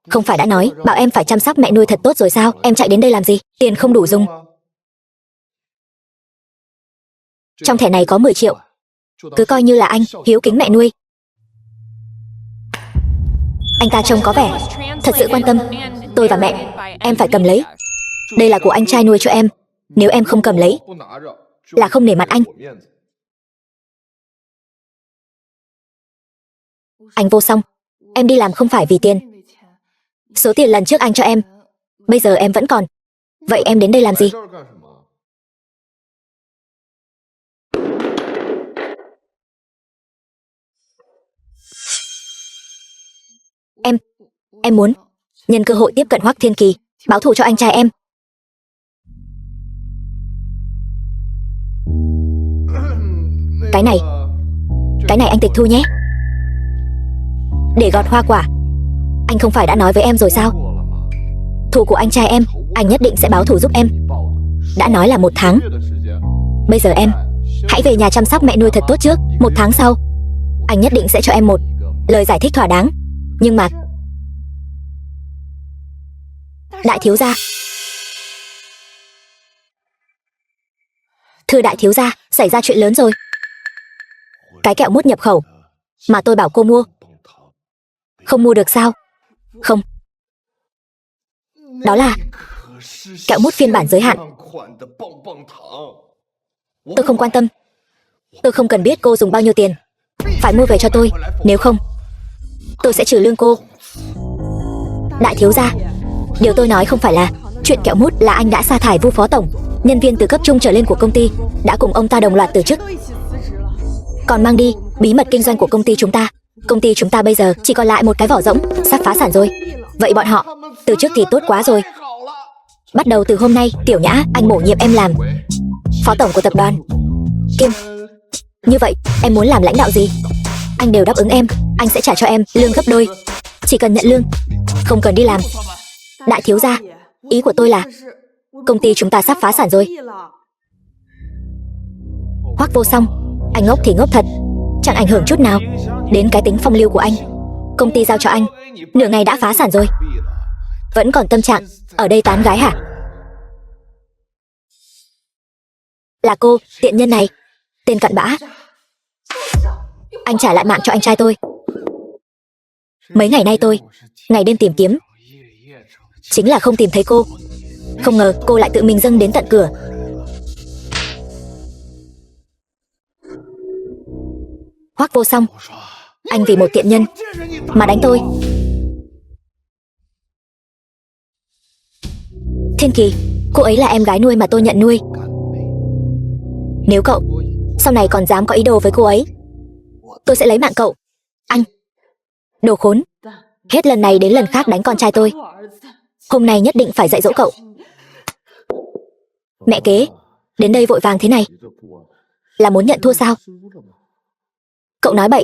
Speaker 1: Không phải đã nói bảo em phải chăm sóc mẹ nuôi thật tốt rồi sao? Em chạy đến đây làm gì? Tiền không đủ dùng. Trong thẻ này có 10 triệu. Cứ coi như là anh hiếu kính mẹ nuôi. Anh ta trông có vẻ thật sự quan tâm. Tôi và mẹ, em phải cầm lấy. Đây là của anh trai nuôi cho em. Nếu em không cầm lấy là không nể mặt anh. Anh Vô Song, em đi làm không phải vì tiền. Số tiền lần trước anh cho em, bây giờ em vẫn còn. Vậy em đến đây làm gì? Em muốn nhân cơ hội tiếp cận Hoắc Thiên Kỳ, báo thù cho anh trai em. Cái này anh tịch thu nhé. Để gọt hoa quả. Anh không phải đã nói với em rồi sao? Thù của anh trai em, anh nhất định sẽ báo thù giúp em. Đã nói là 1 tháng. Bây giờ em hãy về nhà chăm sóc mẹ nuôi thật tốt trước. 1 tháng sau, anh nhất định sẽ cho em một lời giải thích thỏa đáng. Nhưng mà đại thiếu gia, thưa đại thiếu gia, xảy ra chuyện lớn rồi. Cái kẹo mút nhập khẩu mà tôi bảo cô mua, không mua được sao? Không, đó là kẹo mút phiên bản giới hạn. Tôi không quan tâm. Tôi không cần biết cô dùng bao nhiêu tiền. Phải mua về cho tôi, nếu không tôi sẽ trừ lương cô. Đại thiếu gia, điều tôi nói không phải là chuyện kẹo mút, là anh đã sa thải Vu phó tổng. Nhân viên từ cấp trung trở lên của công ty đã cùng ông ta đồng loạt từ chức, còn mang đi bí mật kinh doanh của công ty chúng ta. Công ty chúng ta bây giờ chỉ còn lại một cái vỏ rỗng, sắp phá sản rồi. Vậy bọn họ từ chức thì tốt quá rồi. Bắt đầu từ hôm nay, Tiểu Nhã, anh bổ nhiệm em làm phó tổng của tập đoàn Kim. Như vậy em muốn làm lãnh đạo gì, anh đều đáp ứng em. Anh sẽ trả cho em lương gấp đôi, chỉ cần nhận lương, không cần đi làm. Đại thiếu gia, ý của tôi là công ty chúng ta sắp phá sản rồi. Hoắc Vô Song, anh ngốc thì ngốc thật, chẳng ảnh hưởng chút nào đến cái tính phong lưu của anh. Công ty giao cho anh, nửa ngày đã phá sản rồi, vẫn còn tâm trạng ở đây tán gái hả? Là cô, tiện nhân này, tên cặn bã. Anh trả lại mạng cho anh trai tôi. Mấy ngày nay tôi ngày đêm tìm kiếm, chính là không tìm thấy cô. Không ngờ cô lại tự mình dâng đến tận cửa. Hoắc Vô Song, anh vì một tiện nhân mà đánh tôi. Thiên Kỳ, cô ấy là em gái nuôi mà tôi nhận nuôi. Nếu cậu sau này còn dám có ý đồ với cô ấy, tôi sẽ lấy mạng cậu. Anh, đồ khốn, hết lần này đến lần khác đánh con trai tôi. Hôm nay nhất định phải dạy dỗ cậu. Mẹ kế, đến đây vội vàng thế này là muốn nhận thua sao? Cậu nói bậy.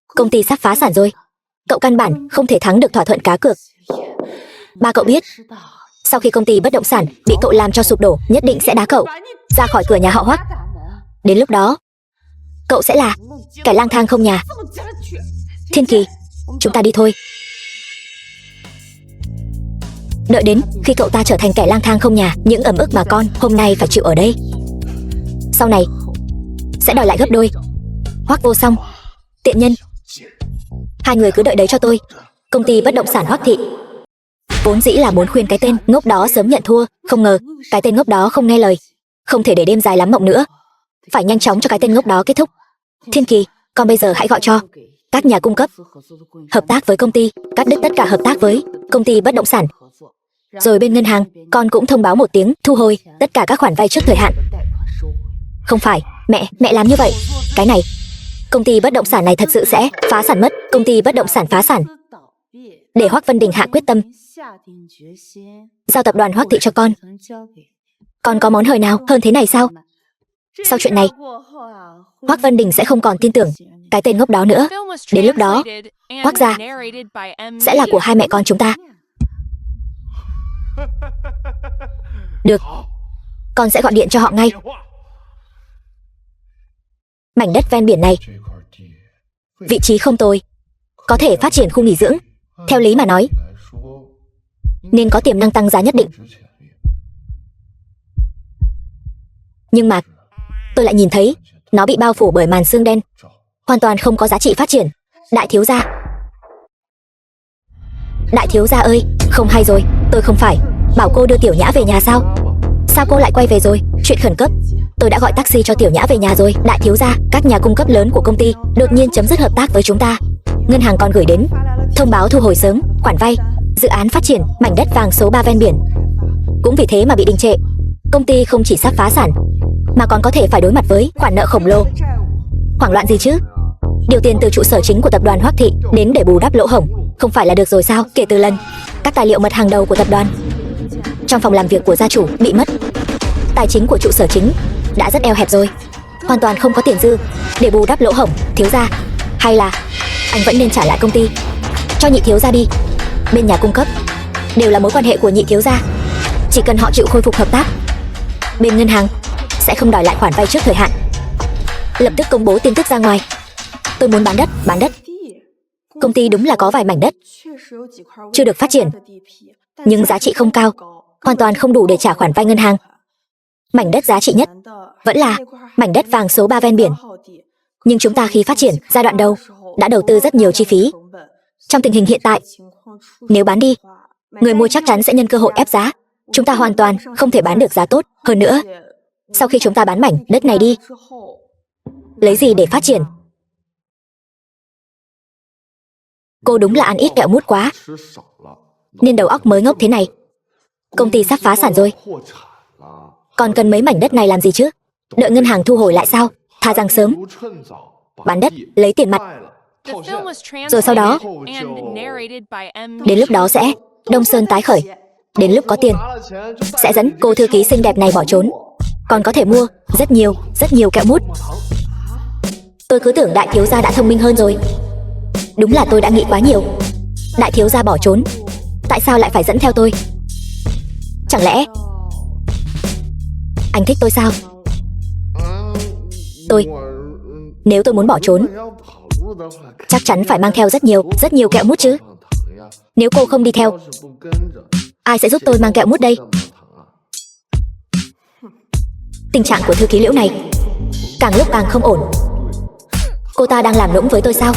Speaker 1: Công ty sắp phá sản rồi, cậu căn bản không thể thắng được thỏa thuận cá cược. Ba cậu biết, sau khi công ty bất động sản bị cậu làm cho sụp đổ, nhất định sẽ đá cậu ra khỏi cửa nhà họ Hoắc. Đến lúc đó, cậu sẽ là kẻ lang thang không nhà. Thiên Kỳ, chúng ta đi thôi. Đợi đến khi cậu ta trở thành kẻ lang thang không nhà, những ấm ức mà con hôm nay phải chịu ở đây, sau này sẽ đòi lại gấp đôi. Hoắc Vô Song, tiện nhân, hai người cứ đợi đấy cho tôi. Công ty bất động sản Hoắc thị vốn dĩ là muốn khuyên cái tên ngốc đó sớm nhận thua, không ngờ cái tên ngốc đó không nghe lời. Không thể để đêm dài lắm mộng nữa, phải nhanh chóng cho cái tên ngốc đó kết thúc. Thiên Kỳ, con bây giờ hãy gọi cho các nhà cung cấp hợp tác với công ty, cắt đứt tất cả hợp tác với công ty bất động sản. Rồi bên ngân hàng, con cũng thông báo một tiếng thu hồi tất cả các khoản vay trước thời hạn. Không phải, mẹ làm như vậy. Cái này, công ty bất động sản này thật sự sẽ phá sản mất. Công ty bất động sản phá sản để Hoắc Vân Đình hạ quyết tâm giao tập đoàn Hoắc thị cho con. Con có món hời nào hơn thế này sao? Sau chuyện này, Hoắc Vân Đình sẽ không còn tin tưởng cái tên ngốc đó nữa. Đến lúc đó, Hoắc gia sẽ là của hai mẹ con chúng ta. Được, con sẽ gọi điện cho họ ngay. Mảnh đất ven biển này, vị trí không tồi, có thể phát triển khu nghỉ dưỡng. Theo lý mà nói, nên có tiềm năng tăng giá nhất định. Nhưng mà tôi lại nhìn thấy nó bị bao phủ bởi màn sương đen, hoàn toàn không có giá trị phát triển. Đại thiếu gia, đại thiếu gia ơi, không hay rồi, tôi không phải bảo cô đưa Tiểu Nhã về nhà sao? Sao cô lại quay về rồi? Chuyện khẩn cấp, tôi đã gọi taxi cho Tiểu Nhã về nhà rồi. Đại thiếu gia, các nhà cung cấp lớn của công ty đột nhiên chấm dứt hợp tác với chúng ta. Ngân hàng còn gửi đến thông báo thu hồi sớm khoản vay dự án phát triển mảnh đất vàng số 3 ven biển. Cũng vì thế mà bị đình trệ. Công ty không chỉ sắp phá sản mà còn có thể phải đối mặt với khoản nợ khổng lồ. Hoảng loạn gì chứ? Điều tiền từ trụ sở chính của tập đoàn Hoắc Thị đến để bù đắp lỗ hổng không phải là được rồi sao? Kể từ lần các tài liệu mật hàng đầu của tập đoàn trong phòng làm việc của gia chủ bị mất, tài chính của trụ sở chính đã rất eo hẹp rồi, hoàn toàn không có tiền dư để bù đắp lỗ hổng. Thiếu gia, hay là anh vẫn nên trả lại công ty cho nhị thiếu gia đi. Bên nhà cung cấp đều là mối quan hệ của nhị thiếu gia, chỉ cần họ chịu khôi phục hợp tác, bên ngân hàng sẽ không đòi lại khoản vay trước thời hạn. Lập tức công bố tin tức ra ngoài. Tôi muốn bán đất. Công ty đúng là có vài mảnh đất chưa được phát triển, nhưng giá trị không cao, hoàn toàn không đủ để trả khoản vay ngân hàng. Mảnh đất giá trị nhất vẫn là mảnh đất vàng số 3 ven biển. Nhưng chúng ta khi phát triển giai đoạn đầu đã đầu tư rất nhiều chi phí. Trong tình hình hiện tại, nếu bán đi, người mua chắc chắn sẽ nhân cơ hội ép giá. Chúng ta hoàn toàn không thể bán được giá tốt. Hơn nữa, sau khi chúng ta bán mảnh đất này đi, lấy gì để phát triển? Cô đúng là ăn ít kẹo mút quá, nên đầu óc mới ngốc thế này. Công ty sắp phá sản rồi, còn cần mấy mảnh đất này làm gì chứ? Đợi ngân hàng thu hồi lại sao? Thà rằng sớm bán đất lấy tiền mặt, rồi sau đó đến lúc đó sẽ Đông Sơn tái khởi. Đến lúc có tiền sẽ dẫn cô thư ký xinh đẹp này bỏ trốn, còn có thể mua rất nhiều kẹo mút. Tôi cứ tưởng đại thiếu gia đã thông minh hơn rồi. Đúng là tôi đã nghĩ quá nhiều. Đại thiếu gia bỏ trốn, tại sao lại phải dẫn theo tôi? Chẳng lẽ anh thích tôi sao? Nếu tôi muốn bỏ trốn, chắc chắn phải mang theo rất nhiều kẹo mút chứ. Nếu cô không đi theo, ai sẽ giúp tôi mang kẹo mút đây? Tình trạng của thư ký Liễu này càng lúc càng không ổn. Cô ta đang làm lũng với tôi sao?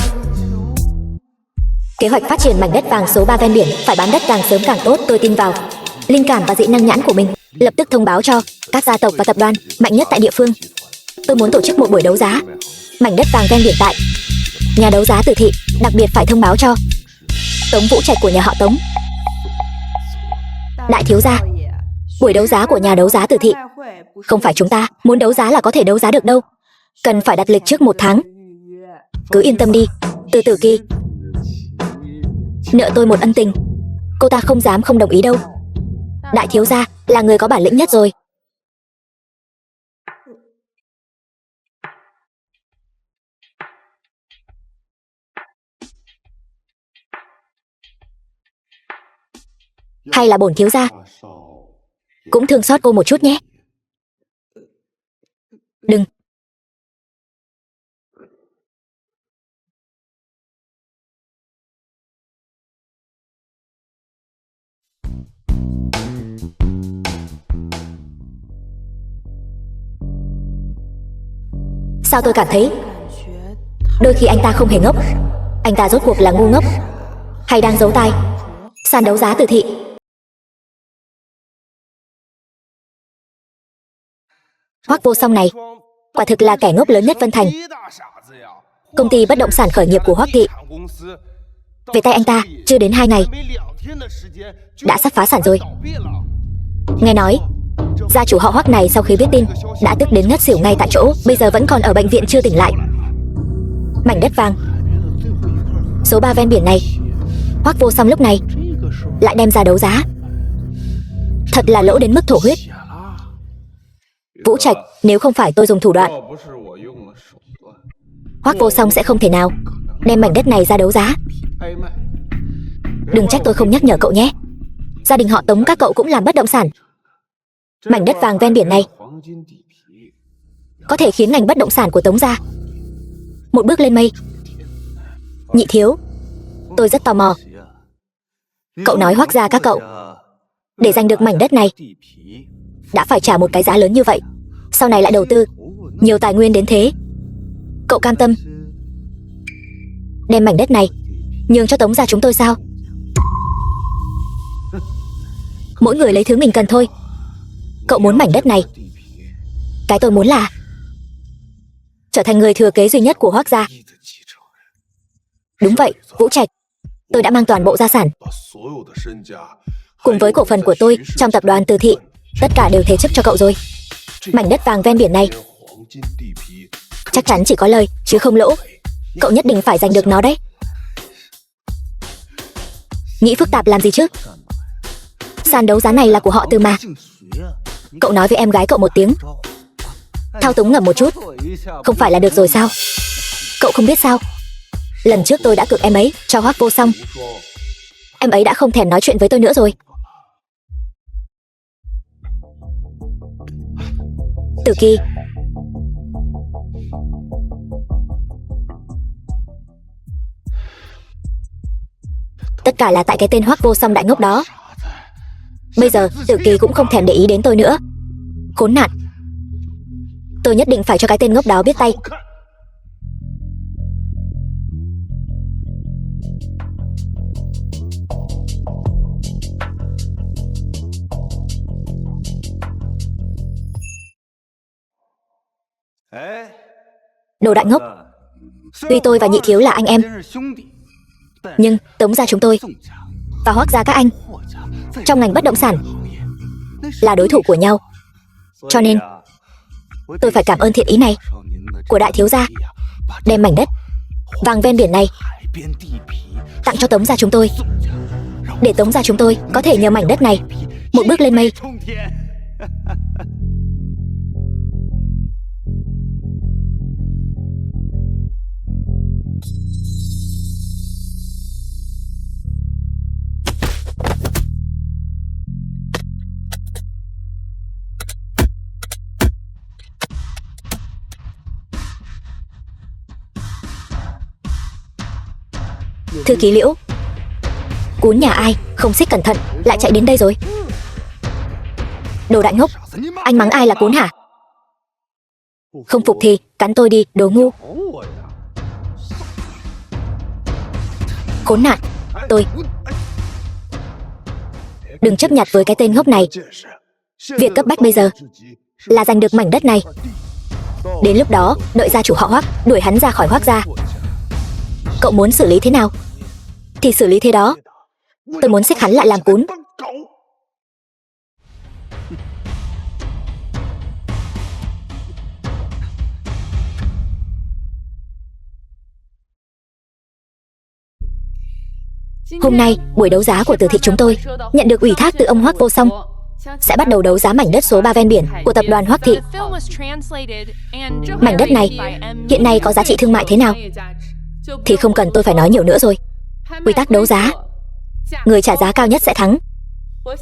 Speaker 1: Kế hoạch phát triển mảnh đất vàng số 3 ven biển phải bán đất càng sớm càng tốt. Tôi tin vào linh cảm và dị năng nhãn của mình, lập tức thông báo cho các gia tộc và tập đoàn mạnh nhất tại địa phương. Tôi muốn tổ chức một buổi đấu giá mảnh đất vàng ven biển tại nhà đấu giá Tử Thị. Đặc biệt phải thông báo cho Tống Vũ Trạch của nhà họ Tống. Đại thiếu gia, buổi đấu giá của nhà đấu giá Tử Thị không phải chúng ta muốn đấu giá là có thể đấu giá được đâu, cần phải đặt lịch trước 1 tháng. Cứ yên tâm đi, Từ Tử Kỳ nợ tôi một ân tình, cô ta không dám không đồng ý đâu. Đại thiếu gia là người có bản lĩnh nhất rồi. Hay là bổn thiếu gia cũng thương xót cô một chút nhé. Đừng. Sao tôi cảm thấy đôi khi anh ta không hề ngốc. Anh ta rốt cuộc là ngu ngốc hay đang giấu tai? Sàn đấu giá Tử Thị. Hoắc Vô Song này quả thực là kẻ ngốc lớn nhất Vân Thành. Công ty bất động sản khởi nghiệp của Hoắc Thị về tay anh ta chưa đến 2 ngày đã sắp phá sản rồi. Nghe nói gia chủ họ Hoắc này sau khi biết tin đã tức đến ngất xỉu ngay tại chỗ, bây giờ vẫn còn ở bệnh viện chưa tỉnh lại. Mảnh đất vàng số 3 ven biển này, Hoắc Vô Song lúc này lại đem ra đấu giá, thật là lỗ đến mức thổ huyết. Vũ Trạch, nếu không phải tôi dùng thủ đoạn, Hoắc Vô Song sẽ không thể nào đem mảnh đất này ra đấu giá. Đừng trách tôi không nhắc nhở cậu nhé. Gia đình họ Tống các cậu cũng làm bất động sản. Mảnh đất vàng ven biển này có thể khiến ngành bất động sản của Tống gia một bước lên mây. Nhị thiếu, Tôi rất tò mò. Cậu nói Hoác gia các cậu để giành được mảnh đất này đã phải trả một cái giá lớn như vậy, sau này lại đầu tư nhiều tài nguyên đến thế. Cậu cam tâm đem mảnh đất này nhường cho Tống gia chúng tôi sao? Mỗi người lấy thứ mình cần thôi. Cậu muốn mảnh đất này, cái tôi muốn là trở thành người thừa kế duy nhất của Hoác gia. Đúng vậy, Vũ Trạch. Tôi đã mang toàn bộ gia sản cùng với cổ phần của tôi trong tập đoàn Từ Thị, tất cả đều thế chấp cho cậu rồi. Mảnh đất vàng ven biển này chắc chắn chỉ có lời chứ không lỗ. Cậu nhất định phải giành được nó đấy. Nghĩ phức tạp làm gì chứ? Sàn đấu giá này là của họ Từ mà. Cậu nói với em gái cậu một tiếng, thao túng ngầm một chút, không phải là được rồi sao? Cậu không biết sao? Lần trước tôi đã cược em ấy cho Hoác Vô Song. Em ấy đã không thèm nói chuyện với tôi nữa rồi. Tử Kỳ, tất cả là tại cái tên Hoác Vô Song đại ngốc đó. Bây giờ Tử Kỳ cũng không thèm để ý đến tôi nữa. Khốn nạn. Tôi nhất định phải cho cái tên ngốc đó biết tay. Đồ đại ngốc. Tuy tôi và Nhị Thiếu là anh em, nhưng Tống gia chúng tôi và Hoác gia các anh trong ngành bất động sản là đối thủ của nhau. Cho nên tôi phải cảm ơn thiện ý này của đại thiếu gia, đem mảnh đất vàng ven biển này tặng cho Tống gia chúng tôi, để Tống gia chúng tôi có thể nhờ mảnh đất này một bước lên mây. Thư ký Liễu, cún nhà ai không xích cẩn thận lại chạy đến đây rồi. Đồ đại ngốc, anh mắng ai là cún hả? Không phục thì cắn tôi đi, đồ ngu. Khốn nạn. Tôi đừng chấp nhặt với cái tên ngốc này. Việc cấp bách bây giờ là giành được mảnh đất này. Đến lúc đó đợi gia chủ họ Hoác đuổi hắn ra khỏi Hoác gia. Cậu muốn xử lý thế nào thì xử lý thế đó. Tôi muốn xích hắn lại làm cún. Hôm nay buổi đấu giá của Từ Thị chúng tôi nhận được ủy thác từ ông Hoác Vô Song, sẽ bắt đầu đấu giá mảnh đất số 3 ven biển của tập đoàn Hoác Thị. Mảnh đất này hiện nay có giá trị thương mại thế nào thì không cần tôi phải nói nhiều nữa rồi. Quy tắc đấu giá, người trả giá cao nhất sẽ thắng.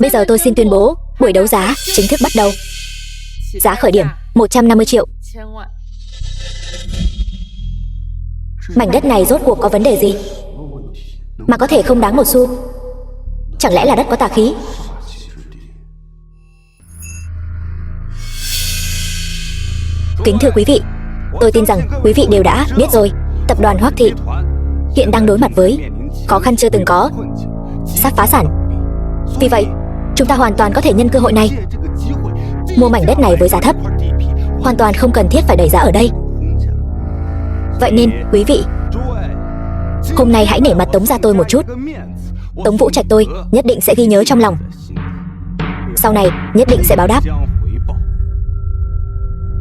Speaker 1: Bây giờ tôi xin tuyên bố buổi đấu giá chính thức bắt đầu. Giá khởi điểm 150 triệu. Mảnh đất này rốt cuộc có vấn đề gì mà có thể không đáng một xu? Chẳng lẽ là đất có tà khí? Kính thưa quý vị, tôi tin rằng quý vị đều đã biết rồi, tập đoàn Hoác Thị hiện đang đối mặt với khó khăn chưa từng có, sắp phá sản. Vì vậy, chúng ta hoàn toàn có thể nhân cơ hội này mua mảnh đất này với giá thấp, hoàn toàn không cần thiết phải đẩy giá ở đây. Vậy nên, quý vị, hôm nay hãy nể mặt Tống gia tôi một chút. Tống Vũ Trạch tôi nhất định sẽ ghi nhớ trong lòng, sau này nhất định sẽ báo đáp.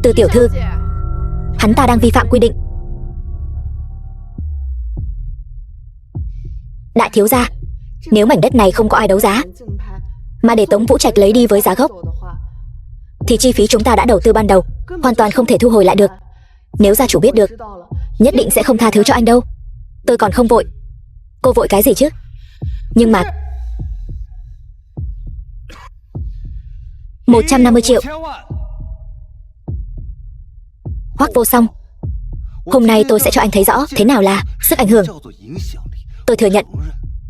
Speaker 1: Từ tiểu thư, hắn ta đang vi phạm quy định. Đại thiếu gia, nếu mảnh đất này không có ai đấu giá mà để Tống Vũ Trạch lấy đi với giá gốc thì chi phí chúng ta đã đầu tư ban đầu hoàn toàn không thể thu hồi lại được. Nếu gia chủ biết được, nhất định sẽ không tha thứ cho anh đâu. Tôi còn không vội. Cô vội cái gì chứ? Nhưng mà 150 triệu. Hoác Vô Song, hôm nay tôi sẽ cho anh thấy rõ thế nào là sức ảnh hưởng. Tôi thừa nhận,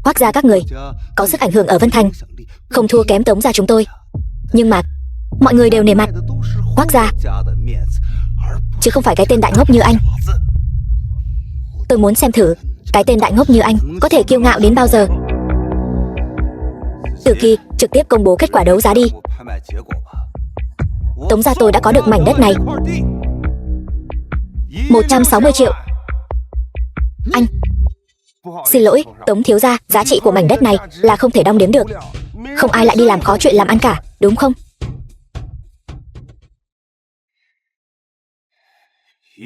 Speaker 1: Hoác gia các người có sức ảnh hưởng ở Vân Thành, không thua kém Tống gia chúng tôi. Nhưng mà mọi người đều nể mặt Hoác gia, chứ không phải cái tên đại ngốc như anh. Tôi muốn xem thử cái tên đại ngốc như anh có thể kiêu ngạo đến bao giờ. Từ Kỳ, trực tiếp công bố kết quả đấu giá đi. Tống gia tôi đã có được mảnh đất này. 160 triệu. Anh, xin lỗi, Tống thiếu gia, giá trị của mảnh đất này là không thể đong đếm được. Không ai lại đi làm khó chuyện làm ăn cả, đúng không?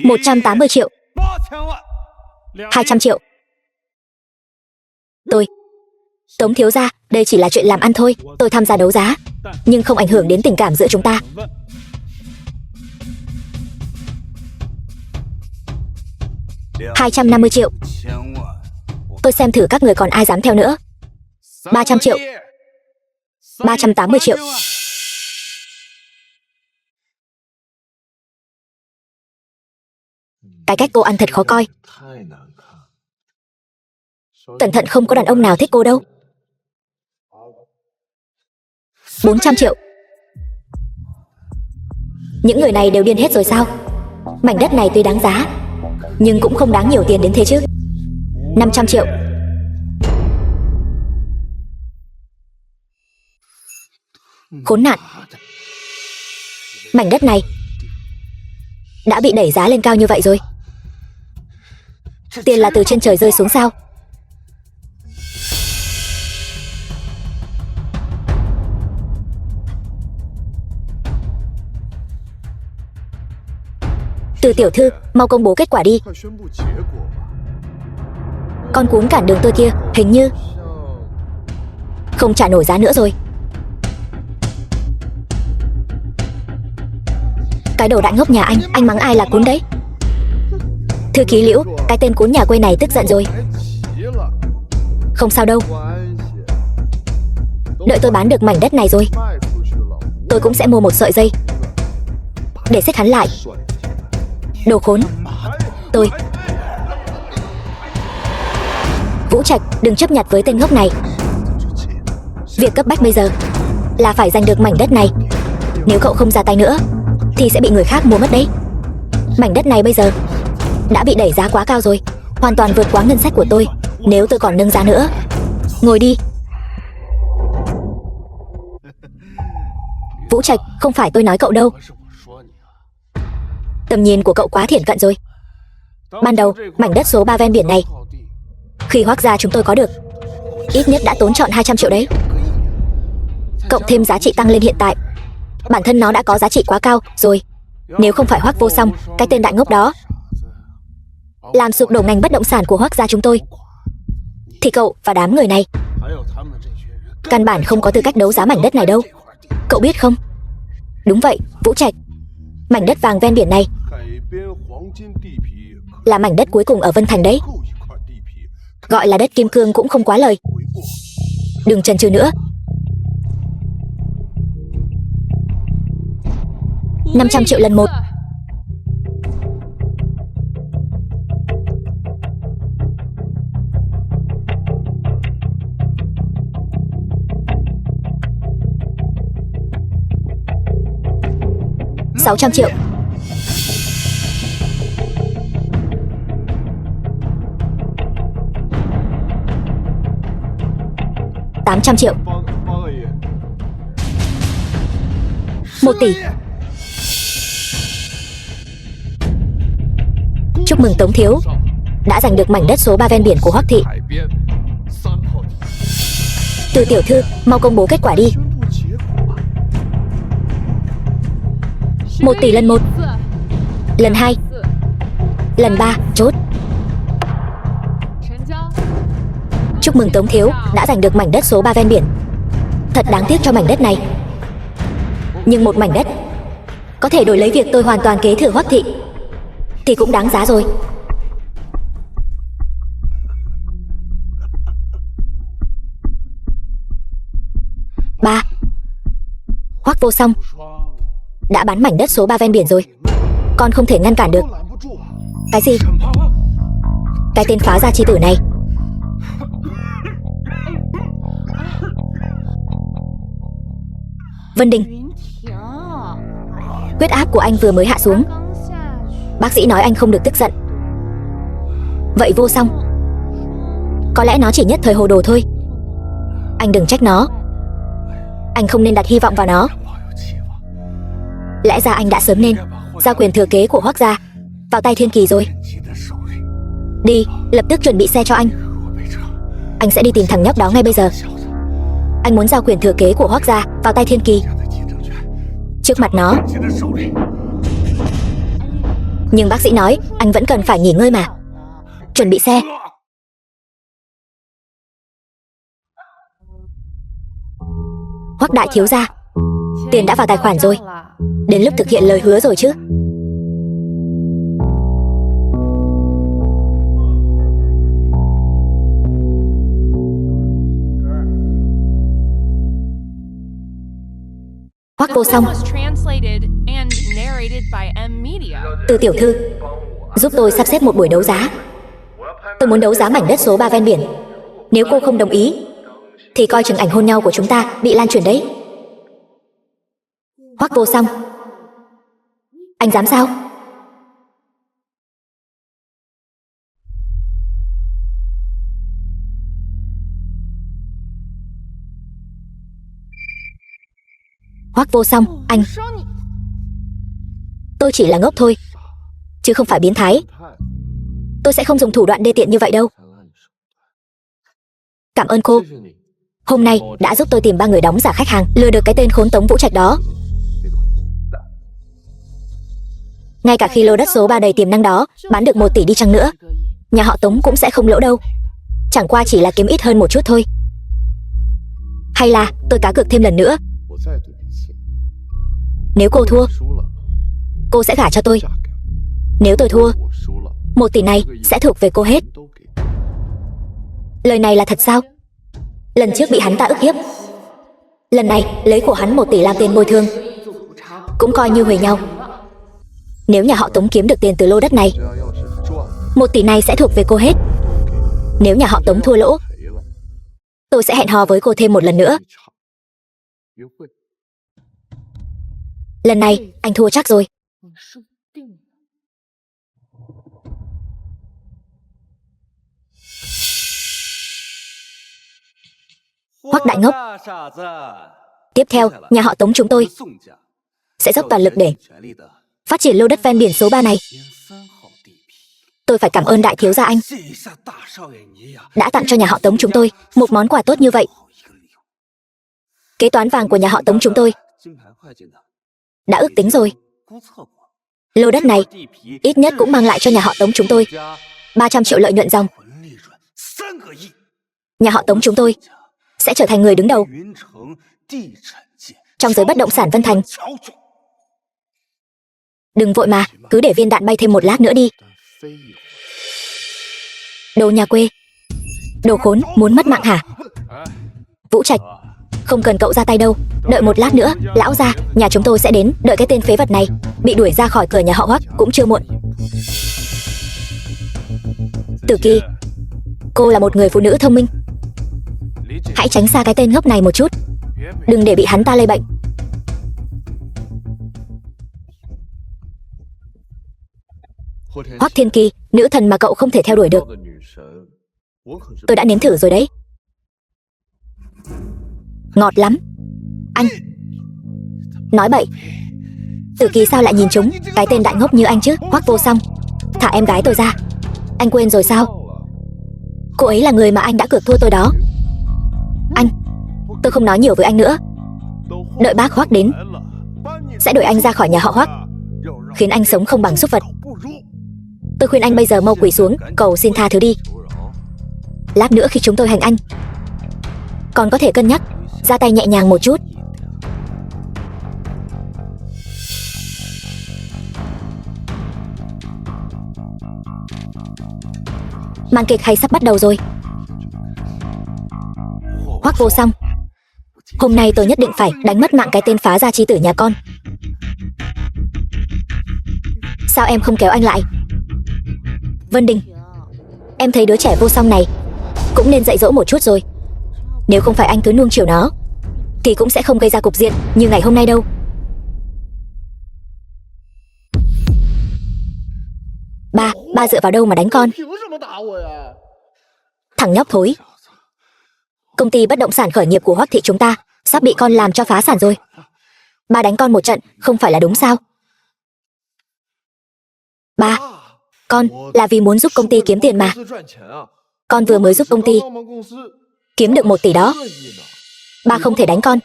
Speaker 1: 180 triệu. 200 triệu. Tống thiếu gia, đây chỉ là chuyện làm ăn thôi. Tôi tham gia đấu giá, nhưng không ảnh hưởng đến tình cảm giữa chúng ta. $250 triệu. Tôi xem thử các người còn ai dám theo nữa. 300 triệu. 380 triệu. Cái cách cô ăn thật khó coi. Cẩn thận, không có đàn ông nào thích cô đâu. 400 triệu. Những người này đều điên hết rồi sao? Mảnh đất này tuy đáng giá, nhưng cũng không đáng nhiều tiền đến thế chứ. 500 triệu. Khốn nạn. Mảnh đất này đã bị đẩy giá lên cao như vậy rồi. Tiền là từ trên trời rơi xuống sao? Từ tiểu thư, mau công bố kết quả đi. Con cuống cản đường tôi kia hình như không trả nổi giá nữa rồi. Cái đồ đại ngốc nhà anh mắng ai là cuốn đấy? Thư ký Liễu, cái tên cuốn nhà quê này tức giận rồi. Không sao đâu, đợi tôi bán được mảnh đất này rồi, tôi cũng sẽ mua một sợi dây để xích hắn lại. Đồ khốn. Tôi Vũ Trạch, đừng chấp nhặt với tên ngốc này. Việc cấp bách bây giờ là phải giành được mảnh đất này. Nếu cậu không ra tay nữa thì sẽ bị người khác mua mất đấy. Mảnh đất này bây giờ đã bị đẩy giá quá cao rồi, hoàn toàn vượt quá ngân sách của tôi. Nếu tôi còn nâng giá nữa. Ngồi đi. Vũ Trạch, không phải tôi nói cậu đâu. Tầm nhìn của cậu quá thiển cận rồi. Ban đầu, mảnh đất số 3 ven biển này, khi Hoác gia chúng tôi có được, ít nhất đã tốn trọn 200 triệu đấy. Cộng thêm giá trị tăng lên hiện tại, bản thân nó đã có giá trị quá cao rồi. Nếu không phải Hoác Vô Song, cái tên đại ngốc đó, làm sụp đổ ngành bất động sản của Hoác gia chúng tôi, thì cậu và đám người này căn bản không có tư cách đấu giá mảnh đất này đâu. Cậu biết không? Đúng vậy, Vũ Trạch. Mảnh đất vàng ven biển này là mảnh đất cuối cùng ở Vân Thành đấy. Gọi là đất kim cương cũng không quá lời. Đừng chần chừ nữa. 500 triệu lần một. $600 triệu. $800 triệu. 1 tỷ. Chúc mừng Tống thiếu đã giành được mảnh đất số 3 ven biển của Hoắc thị. Từ tiểu thư, mau công bố kết quả đi. 1 tỷ lần 1, lần 2, lần 3, chốt. Chúc mừng Tống thiếu đã giành được mảnh đất số 3 ven biển. Thật đáng tiếc cho mảnh đất này, nhưng một mảnh đất có thể đổi lấy việc tôi hoàn toàn kế thừa Hoắc thị thì cũng đáng giá rồi. Ba, Hoắc Vô Song đã bán mảnh đất số 3 ven biển rồi. Con không thể ngăn cản được. Cái gì? Cái tên phá gia chi tử này Vân Đình, huyết áp của anh vừa mới hạ xuống. Bác sĩ nói anh không được tức giận. Vậy Vô Song, có lẽ nó chỉ nhất thời hồ đồ thôi. Anh đừng trách nó. Anh không nên đặt hy vọng vào nó. Lẽ ra anh đã sớm nên giao quyền thừa kế của Hoác gia vào tay Thiên Kỳ rồi. Đi, lập tức chuẩn bị xe cho anh. Anh sẽ đi tìm thằng nhóc đó ngay bây giờ. Anh muốn giao quyền thừa kế của Hoác gia vào tay Thiên Kỳ, trước mặt nó. Nhưng bác sĩ nói anh vẫn cần phải nghỉ ngơi mà. Chuẩn bị xe. Hoác đại thiếu gia, tiền đã vào tài khoản rồi. Đến lúc thực hiện lời hứa rồi chứ. Hoác Vô Song, Từ tiểu thư, giúp tôi sắp xếp một buổi đấu giá. Tôi muốn đấu giá mảnh đất số 3 ven biển. Nếu cô không đồng ý thì coi chừng ảnh hôn nhau của chúng ta bị lan truyền đấy. Hoác Vô Song, anh dám sao? Hoác Vô Song, anh... Tôi chỉ là ngốc thôi, chứ không phải biến thái. Tôi sẽ không dùng thủ đoạn đê tiện như vậy đâu. Cảm ơn cô. Hôm nay đã giúp tôi tìm 3 người đóng giả khách hàng, lừa được cái tên khốn Tống Vũ Trạch đó. Ngay cả khi lô đất số 3 đầy tiềm năng đó bán được 1 tỷ đi chăng nữa, nhà họ Tống cũng sẽ không lỗ đâu. Chẳng qua chỉ là kiếm ít hơn một chút thôi. Hay là tôi cá cược thêm lần nữa. Nếu cô thua, cô sẽ gả cho tôi. Nếu tôi thua, 1 tỷ này sẽ thuộc về cô hết. Lời này là thật sao? Lần trước bị hắn ta ức hiếp, lần này lấy của hắn 1 tỷ làm tiền bồi thường, cũng coi như huề nhau. Nếu nhà họ Tống kiếm được tiền từ lô đất này, 1 tỷ này sẽ thuộc về cô hết. Nếu nhà họ Tống thua lỗ, tôi sẽ hẹn hò với cô thêm một lần nữa. Lần này anh thua chắc rồi. Hoắc đại ngốc. Tiếp theo, nhà họ Tống chúng tôi sẽ dốc toàn lực để phát triển lô đất ven biển số 3 này. Tôi phải cảm ơn đại thiếu gia anh đã tặng cho nhà họ Tống chúng tôi một món quà tốt như vậy. Kế toán vàng của nhà họ Tống chúng tôi đã ước tính rồi. Lô đất này ít nhất cũng mang lại cho nhà họ Tống chúng tôi 300 triệu lợi nhuận dòng. Nhà họ Tống chúng tôi sẽ trở thành người đứng đầu trong giới bất động sản Vân Thành. Đừng vội mà, cứ để viên đạn bay thêm một lát nữa đi. Đồ nhà quê, đồ khốn, muốn mất mạng hả? Vũ Trạch, không cần cậu ra tay đâu. Đợi một lát nữa, lão gia, nhà chúng tôi sẽ đến. Đợi cái tên phế vật này bị đuổi ra khỏi cửa nhà họ Hoắc cũng chưa muộn. Tử Kỳ, cô là một người phụ nữ thông minh, hãy tránh xa cái tên ngốc này một chút, đừng để bị hắn ta lây bệnh. Hoắc Thiên Kỳ, nữ thần mà cậu không thể theo đuổi được, tôi đã nếm thử rồi đấy. Ngọt lắm. Anh nói bậy. Tử Kỳ sao lại nhìn chúng cái tên đại ngốc như anh chứ? Hoắc Vô Song, thả em gái tôi ra. Anh quên rồi sao? Cô ấy là người mà anh đã cược thua tôi đó. Anh, tôi không nói nhiều với anh nữa. Đợi bác Hoắc đến sẽ đuổi anh ra khỏi nhà họ Hoắc, khiến anh sống không bằng súc vật. Tôi khuyên anh bây giờ mau quỳ xuống cầu xin tha thứ đi. Lát nữa khi chúng tôi hành anh, còn có thể cân nhắc ra tay nhẹ nhàng một chút. Màn kịch hay sắp bắt đầu rồi. Hoắc Vô Song, hôm nay tôi nhất định phải đánh mất mạng cái tên phá gia chi tử nhà con. Sao em không kéo anh lại? Vân Đình, em thấy đứa trẻ Vô Song này cũng nên dạy dỗ một chút rồi. Nếu không phải anh cứ nuông chiều nó, Kỳ cũng sẽ không gây ra cục diện như ngày hôm nay đâu. Ba dựa vào đâu mà đánh con? Thằng nhóc thối. Công ty bất động sản khởi nghiệp của Hoắc thị chúng ta sắp bị con làm cho phá sản rồi. Ba đánh con một trận không phải là đúng sao? Ba, con là vì muốn giúp công ty kiếm tiền mà. Con vừa mới giúp công ty kiếm được 1 tỷ đó. Ba không thể đánh con.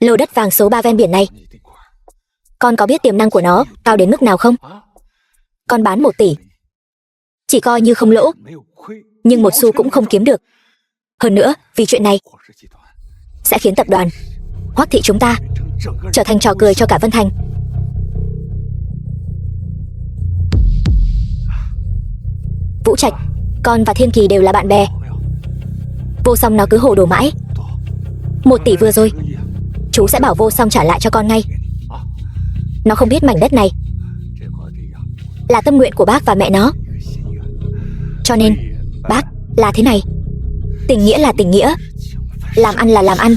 Speaker 1: Lô đất vàng số 3 ven biển này, con có biết tiềm năng của nó cao đến mức nào không? Con bán 1 tỷ, chỉ coi như không lỗ, nhưng một xu cũng không kiếm được. Hơn nữa, vì chuyện này sẽ khiến tập đoàn Hoắc thị chúng ta trở thành trò cười cho cả Vân Thành. Vũ Trạch, con và Thiên Kỳ đều là bạn bè. Vô Song nó cứ hồ đồ mãi. 1 tỷ vừa rồi, chú sẽ bảo Vô Song trả lại cho con ngay. Nó không biết mảnh đất này là tâm nguyện của bác và mẹ nó. Cho nên, bác là thế này. Tình nghĩa là tình nghĩa, làm ăn là làm ăn.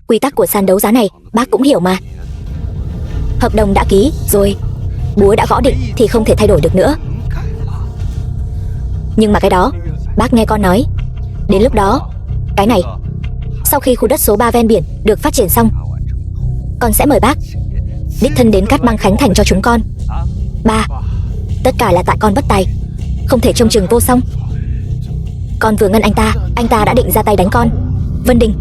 Speaker 1: Quy tắc của sàn đấu giá này bác cũng hiểu mà. Hợp đồng đã ký rồi, búa đã gõ định thì không thể thay đổi được nữa. Nhưng mà cái đó, bác nghe con nói, đến lúc đó, cái này, sau khi khu đất số 3 ven biển được phát triển xong, con sẽ mời bác đích thân đến Cát Băng khánh thành cho chúng con. Ba, tất cả là tại con bất tài, không thể trông chừng Vô Song. Con vừa ngăn anh ta đã định ra tay đánh con. Vân Đình,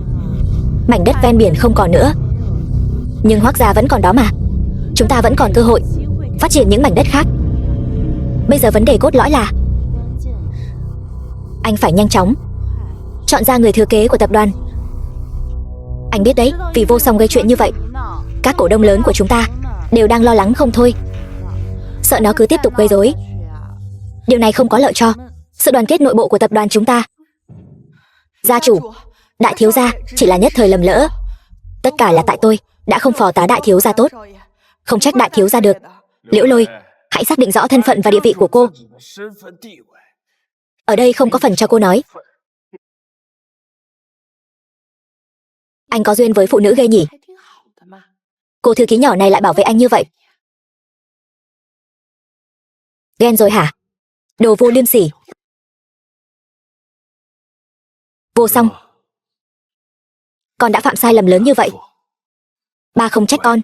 Speaker 1: mảnh đất ven biển không còn nữa, nhưng Hoắc gia vẫn còn đó mà. Chúng ta vẫn còn cơ hội phát triển những mảnh đất khác. Bây giờ vấn đề cốt lõi là anh phải nhanh chóng chọn ra người thừa kế của tập đoàn. Anh biết đấy, vì Vô Song gây chuyện như vậy, các cổ đông lớn của chúng ta đều đang lo lắng không thôi, sợ nó cứ tiếp tục gây rối. Điều này không có lợi cho sự đoàn kết nội bộ của tập đoàn chúng ta. Gia chủ, đại thiếu gia chỉ là nhất thời lầm lỡ. Tất cả là tại tôi đã không phò tá đại thiếu gia tốt. Không trách đại thiếu gia được. Liễu Lôi, hãy xác định rõ thân phận và địa vị của cô. Ở đây không có phần cho cô nói. Anh có duyên với phụ nữ ghê nhỉ. Cô thư ký nhỏ này lại bảo vệ anh như vậy. Ghen rồi hả? Đồ vô liêm sỉ. Vô Song, con đã phạm sai lầm lớn như vậy. Ba không trách con,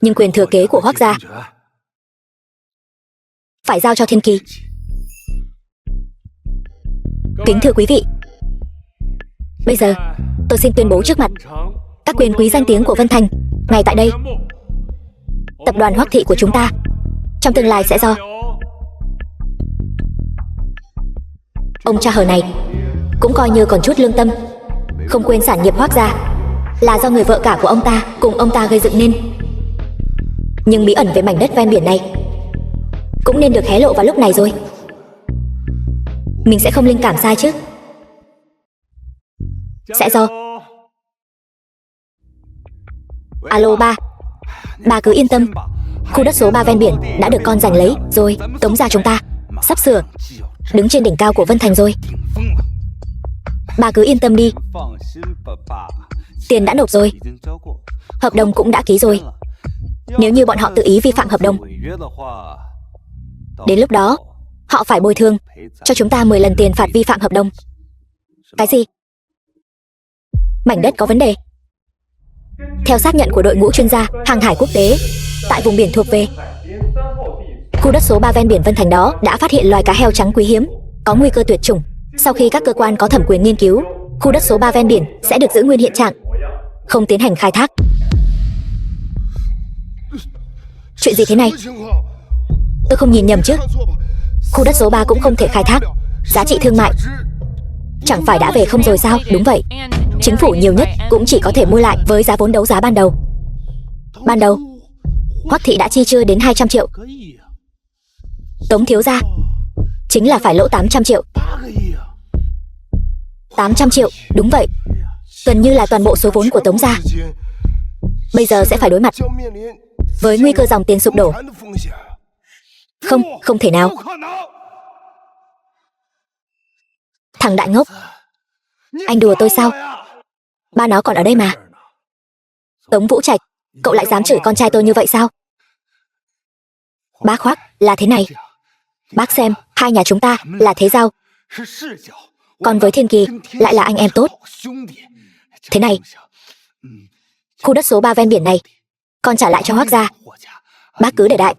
Speaker 1: nhưng quyền thừa kế của Hoắc gia phải giao cho Thiên Kỳ. Kính thưa quý vị, bây giờ tôi xin tuyên bố trước mặt các quyền quý danh tiếng của Vân Thành ngay tại đây, tập đoàn Hoắc thị của chúng ta trong tương lai sẽ do ông cha hờ này cũng coi như còn chút lương tâm, không quên sản nghiệp Hoắc gia là do người vợ cả của ông ta cùng ông ta gây dựng nên. Nhưng bí ẩn về mảnh đất ven biển này cũng nên được hé lộ vào lúc này rồi. Mình sẽ không linh cảm sai chứ? Sẽ do... Alo ba. Ba cứ yên tâm, khu đất số 3 ven biển đã được con giành lấy rồi. Tống gia chúng ta sắp sửa đứng trên đỉnh cao của Vân Thành rồi. Ba cứ yên tâm đi. Tiền đã nộp rồi, hợp đồng cũng đã ký rồi. Nếu như bọn họ tự ý vi phạm hợp đồng, đến lúc đó họ phải bồi thường cho chúng ta 10 lần tiền phạt vi phạm hợp đồng. Cái gì? Mảnh đất có vấn đề? Theo xác nhận của đội ngũ chuyên gia hàng hải quốc tế tại vùng biển thuộc về khu đất số 3 ven biển Vân Thành đó đã phát hiện loài cá heo trắng quý hiếm, có nguy cơ tuyệt chủng. Sau khi các cơ quan có thẩm quyền nghiên cứu, khu đất số 3 ven biển sẽ được giữ nguyên hiện trạng, không tiến hành khai thác. Chuyện gì thế này? Tôi không nhìn nhầm chứ? Khu đất số 3 cũng không thể khai thác, giá trị thương mại chẳng phải đã về không rồi sao? Đúng vậy, chính phủ nhiều nhất cũng chỉ có thể mua lại với giá vốn đấu giá ban đầu. Ban đầu, Hoắc thị đã chi chưa đến 200 triệu. Tống thiếu gia chính là phải lỗ 800 triệu. 800 triệu, đúng vậy, gần như là toàn bộ số vốn của Tống gia. Bây giờ sẽ phải đối mặt với nguy cơ dòng tiền sụp đổ. Không thể nào. Thằng đại ngốc, anh đùa tôi sao? Ba nó còn ở đây mà. Tống Vũ Trạch, cậu lại dám chửi con trai tôi như vậy sao? Bác Hoắc, là thế này. Bác xem, hai nhà chúng ta là thế giao. Còn với Thiên Kỳ, lại là anh em tốt. Thế này, khu đất số 3 ven biển này, con trả lại cho Hoắc gia. Bác cứ để đại.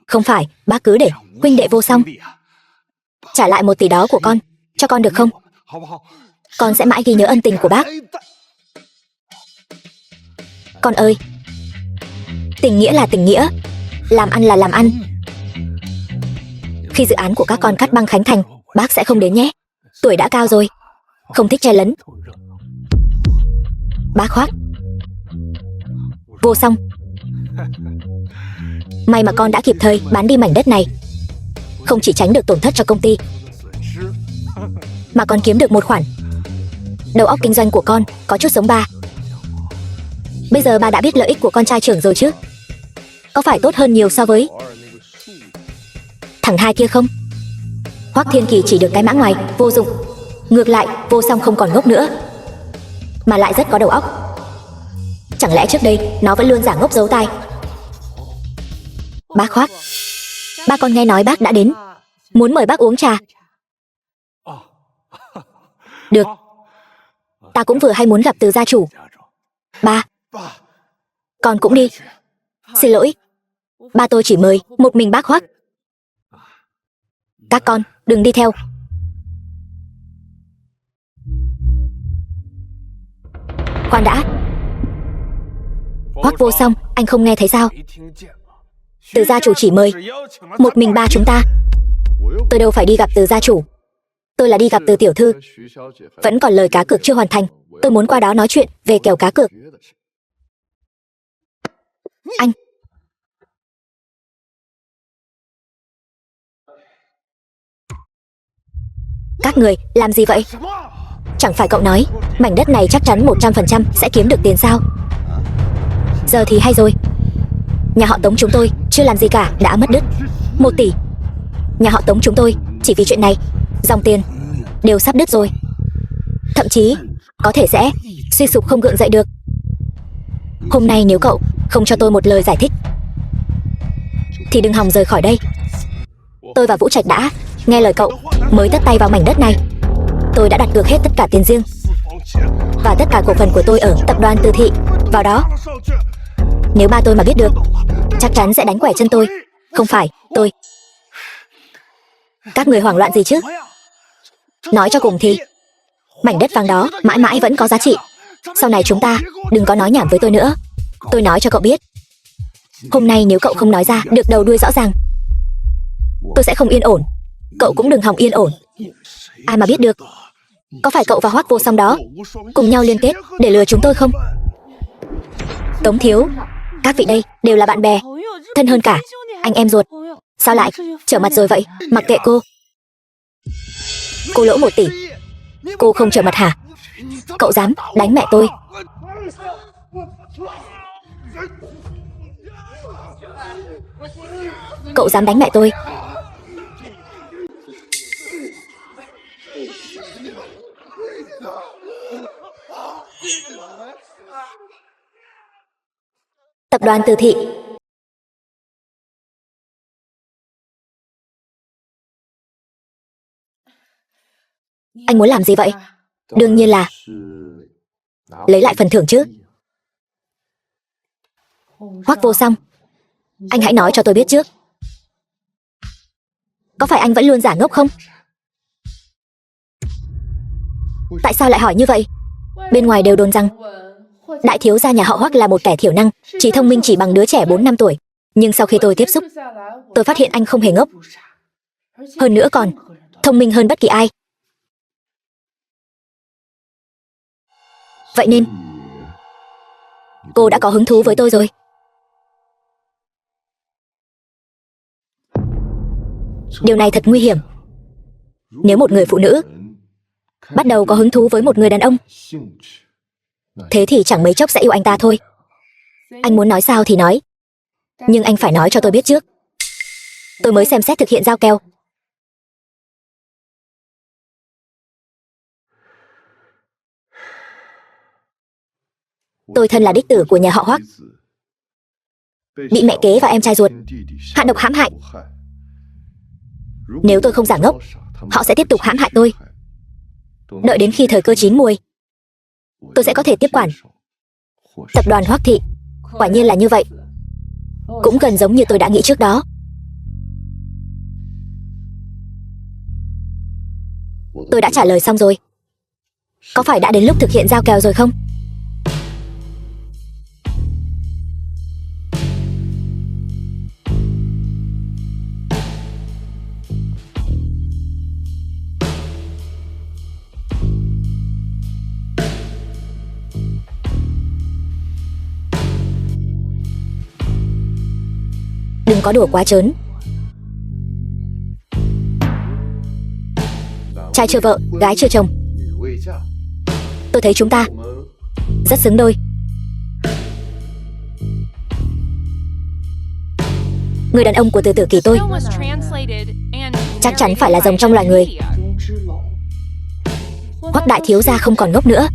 Speaker 1: Không phải, bác cứ để huynh đệ vô song. Trả lại 1 tỷ đó của con, cho con được không? Con sẽ mãi ghi nhớ ân tình của bác. Con ơi, tình nghĩa là tình nghĩa, làm ăn là làm ăn. Khi dự án của các con cắt băng khánh thành, bác sẽ không đến nhé. Tuổi đã cao rồi, không thích chen lấn. Bác Hoắc. Vô song, may mà con đã kịp thời bán đi mảnh đất này. Không chỉ tránh được tổn thất cho công ty, mà còn kiếm được một khoản. Đầu óc kinh doanh của con có chút giống ba. Bây giờ ba đã biết lợi ích của con trai trưởng rồi chứ? Có phải tốt hơn nhiều so với thằng hai kia không? Hoắc Thiên Kỳ chỉ được cái mã ngoài, vô dụng. Ngược lại, Vô Song không còn ngốc nữa, mà lại rất có đầu óc. Chẳng lẽ trước đây nó vẫn luôn giả ngốc giấu tai? Bác Hoắc, ba con nghe nói bác đã đến, muốn mời bác uống trà. Được, ta cũng vừa hay muốn gặp Từ gia chủ. Ba, con cũng đi. Xin lỗi, ba tôi chỉ mời một mình bác Hoắc. Các con đừng đi theo. Khoan đã. Hoắc Vô Song, anh không nghe thấy sao? Từ gia chủ chỉ mời một mình ba chúng ta. Tôi đâu phải đi gặp Từ gia chủ, tôi là đi gặp Từ tiểu thư. Vẫn còn lời cá cược chưa hoàn thành, tôi muốn qua đó nói chuyện về kèo cá cược. Anh. Các người làm gì vậy? Chẳng phải cậu nói mảnh đất này chắc chắn 100% sẽ kiếm được tiền sao? Giờ thì hay rồi. Nhà họ Tống chúng tôi chưa làm gì cả đã mất đứt 1 tỷ. Nhà họ Tống chúng tôi chỉ vì chuyện này, dòng tiền đều sắp đứt rồi. Thậm chí có thể sẽ suy sụp không gượng dậy được. Hôm nay nếu cậu không cho tôi một lời giải thích thì đừng hòng rời khỏi đây. Tôi và Vũ Trạch đã nghe lời cậu mới tất tay vào mảnh đất này. Tôi đã đặt cược hết tất cả tiền riêng và tất cả cổ phần của tôi ở tập đoàn Từ Thị vào đó. Nếu ba tôi mà biết được, chắc chắn sẽ đánh quẻ chân tôi. Không phải tôi. Các người hoảng loạn gì chứ? Nói cho cùng thì mảnh đất vàng đó mãi mãi vẫn có giá trị. Sau này chúng ta đừng có nói nhảm với tôi nữa. Tôi nói cho cậu biết, hôm nay nếu cậu không nói ra được đầu đuôi rõ ràng, tôi sẽ không yên ổn. Cậu cũng đừng hòng yên ổn. Ai mà biết được, có phải cậu và Hoắc Vô Song đó cùng nhau liên kết để lừa chúng tôi không? Tống thiếu, các vị đây đều là bạn bè, thân hơn cả anh em ruột. Sao lại trở mặt rồi vậy? Mặc kệ cô. Cô lỗ 1 tỷ, cô không trở mặt hả? Cậu dám đánh mẹ tôi? Cậu dám đánh mẹ tôi? Tập đoàn Từ Thị. Anh muốn làm gì vậy? Đương nhiên là lấy lại phần thưởng chứ. Hoắc Vô Song, anh hãy nói cho tôi biết trước, có phải anh vẫn luôn giả ngốc không? Tại sao lại hỏi như vậy? Bên ngoài đều đồn rằng đại thiếu gia nhà họ Hoắc là một kẻ thiểu năng, trí thông minh chỉ bằng đứa trẻ 4 năm tuổi. Nhưng sau khi tôi tiếp xúc, tôi phát hiện anh không hề ngốc. Hơn nữa còn thông minh hơn bất kỳ ai. Vậy nên cô đã có hứng thú với tôi rồi. Điều này thật nguy hiểm. Nếu một người phụ nữ bắt đầu có hứng thú với một người đàn ông, thế thì chẳng mấy chốc sẽ yêu anh ta thôi. Anh muốn nói sao thì nói, nhưng anh phải nói cho tôi biết trước, tôi mới xem xét thực hiện giao kèo. Tôi thân là đích tử của nhà họ Hoắc, bị mẹ kế và em trai ruột hạ độc hãm hại. Nếu tôi không giả ngốc, họ sẽ tiếp tục hãm hại tôi. Đợi đến khi thời cơ chín muồi, tôi sẽ có thể tiếp quản tập đoàn Hoắc Thị. Quả nhiên là như vậy, cũng gần giống như tôi đã nghĩ trước đó. Tôi đã trả lời xong rồi. Có phải đã đến lúc thực hiện giao kèo rồi không? Đừng có đùa quá trớn. Trai chưa vợ, gái chưa chồng. Tôi thấy chúng ta rất xứng đôi. Người đàn ông của Từ Tử Kỳ tôi chắc chắn phải là rồng trong loài người. Hoắc đại thiếu gia không còn ngốc nữa,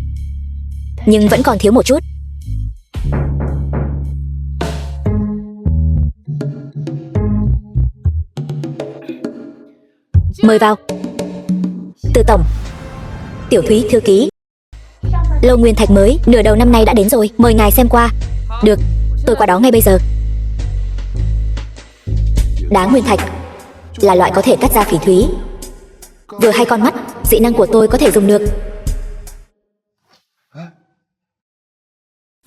Speaker 1: nhưng vẫn còn thiếu một chút. Mời vào. Từ tổng, Tiểu Thúy thư ký. Lô nguyên thạch mới nửa đầu năm nay đã đến rồi, mời ngài xem qua. Được, tôi qua đó ngay bây giờ. Đá nguyên thạch là loại có thể cắt ra phỉ thúy, vừa hay con mắt, dị năng của tôi có thể dùng được.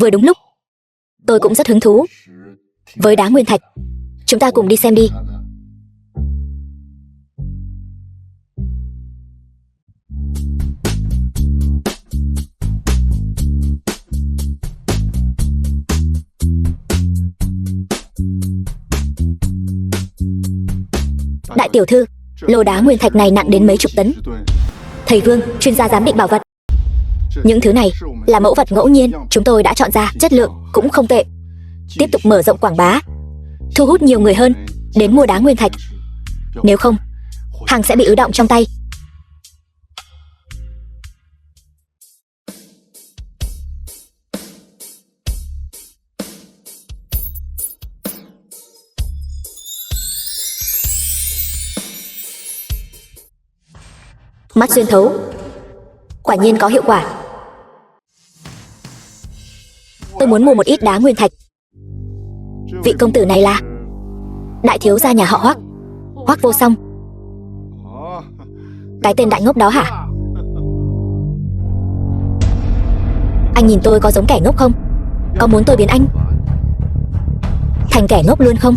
Speaker 1: Vừa đúng lúc, tôi cũng rất hứng thú với đá nguyên thạch. Chúng ta cùng đi xem đi. Đại tiểu thư, lô đá nguyên thạch này nặng đến mấy chục tấn. Thầy Vương, chuyên gia giám định bảo vật. Những thứ này là mẫu vật ngẫu nhiên chúng tôi đã chọn ra, chất lượng cũng không tệ. Tiếp tục mở rộng quảng bá, thu hút nhiều người hơn đến mua đá nguyên thạch. Nếu không, hàng sẽ bị ứ đọng trong tay. Mắt xuyên thấu, quả nhiên có hiệu quả. Tôi muốn mua một ít đá nguyên thạch. Vị công tử này là đại thiếu gia nhà họ Hoắc, Hoắc Vô Song. Cái tên đại ngốc đó hả? Anh nhìn tôi có giống kẻ ngốc không? Có muốn tôi biến anh thành kẻ ngốc luôn không?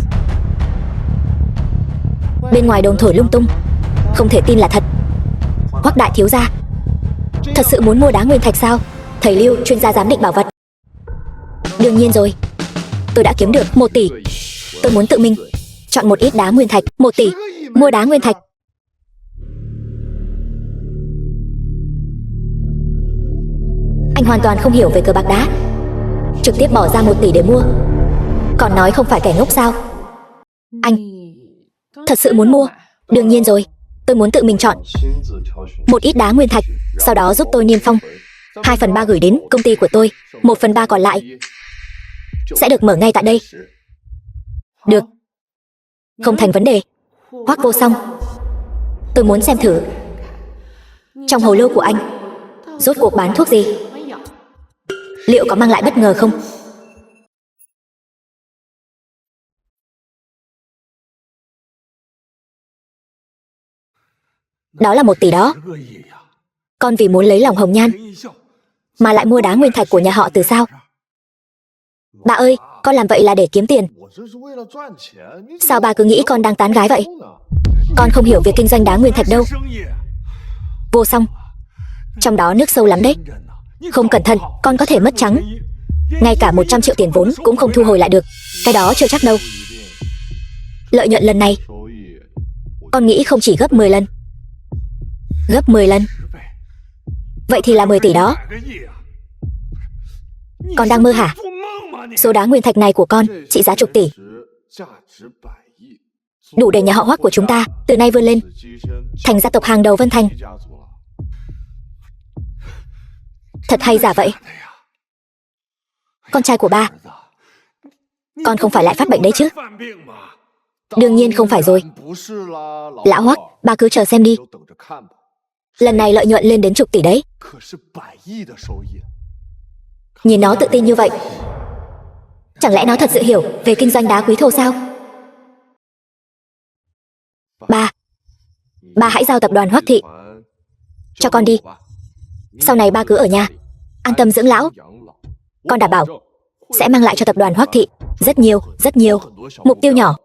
Speaker 1: Bên ngoài đồn thổi lung tung, không thể tin là thật. Hoắc đại thiếu gia thật sự muốn mua đá nguyên thạch sao? Thầy Lưu, chuyên gia giám định bảo vật. Đương nhiên rồi, tôi đã kiếm được 1 tỷ. Tôi muốn tự mình chọn một ít đá nguyên thạch. 1 tỷ mua đá nguyên thạch. Anh hoàn toàn không hiểu về cờ bạc đá, trực tiếp bỏ ra 1 tỷ để mua, còn nói không phải kẻ ngốc sao? Anh thật sự muốn mua? Đương nhiên rồi, tôi muốn tự mình chọn một ít đá nguyên thạch, sau đó giúp tôi niêm phong. 2/3 gửi đến công ty của tôi, 1/3 còn lại sẽ được mở ngay tại đây. Được, không thành vấn đề. Hoắc Vô Song, tôi muốn xem thử trong hồ lô của anh rốt cuộc bán thuốc gì, liệu có mang lại bất ngờ không? Đó là 1 tỷ đó. Con vì muốn lấy lòng Hồng Nhan mà lại mua đá nguyên thạch của nhà họ Từ sao? Bà ơi, con làm vậy là để kiếm tiền. Sao bà cứ nghĩ con đang tán gái vậy? Con không hiểu việc kinh doanh đá nguyên thạch đâu. Vô Song, trong đó nước sâu lắm đấy. Không cẩn thận, con có thể mất trắng. Ngay cả 100 triệu tiền vốn cũng không thu hồi lại được. Cái đó chưa chắc đâu. Lợi nhuận lần này con nghĩ không chỉ gấp 10 lần. Gấp 10 lần. Vậy thì là 10 tỷ đó. Con đang mơ hả? Số đá nguyên thạch này của con trị giá chục tỷ, đủ để nhà họ Hoắc của chúng ta từ nay vươn lên thành gia tộc hàng đầu Vân Thành. Thật hay giả vậy? Con trai của ba. Con không phải lại phát bệnh đấy chứ? Đương nhiên không phải rồi. Lão Hoắc, ba cứ chờ xem đi. Lần này lợi nhuận lên đến chục tỷ đấy. Nhìn nó tự tin như vậy, chẳng lẽ nó thật sự hiểu về kinh doanh đá quý thô sao? Ba hãy giao tập đoàn Hoắc Thị cho con đi. Sau này ba cứ ở nhà, an tâm dưỡng lão. Con đảm bảo sẽ mang lại cho tập đoàn Hoắc Thị rất nhiều mục tiêu nhỏ.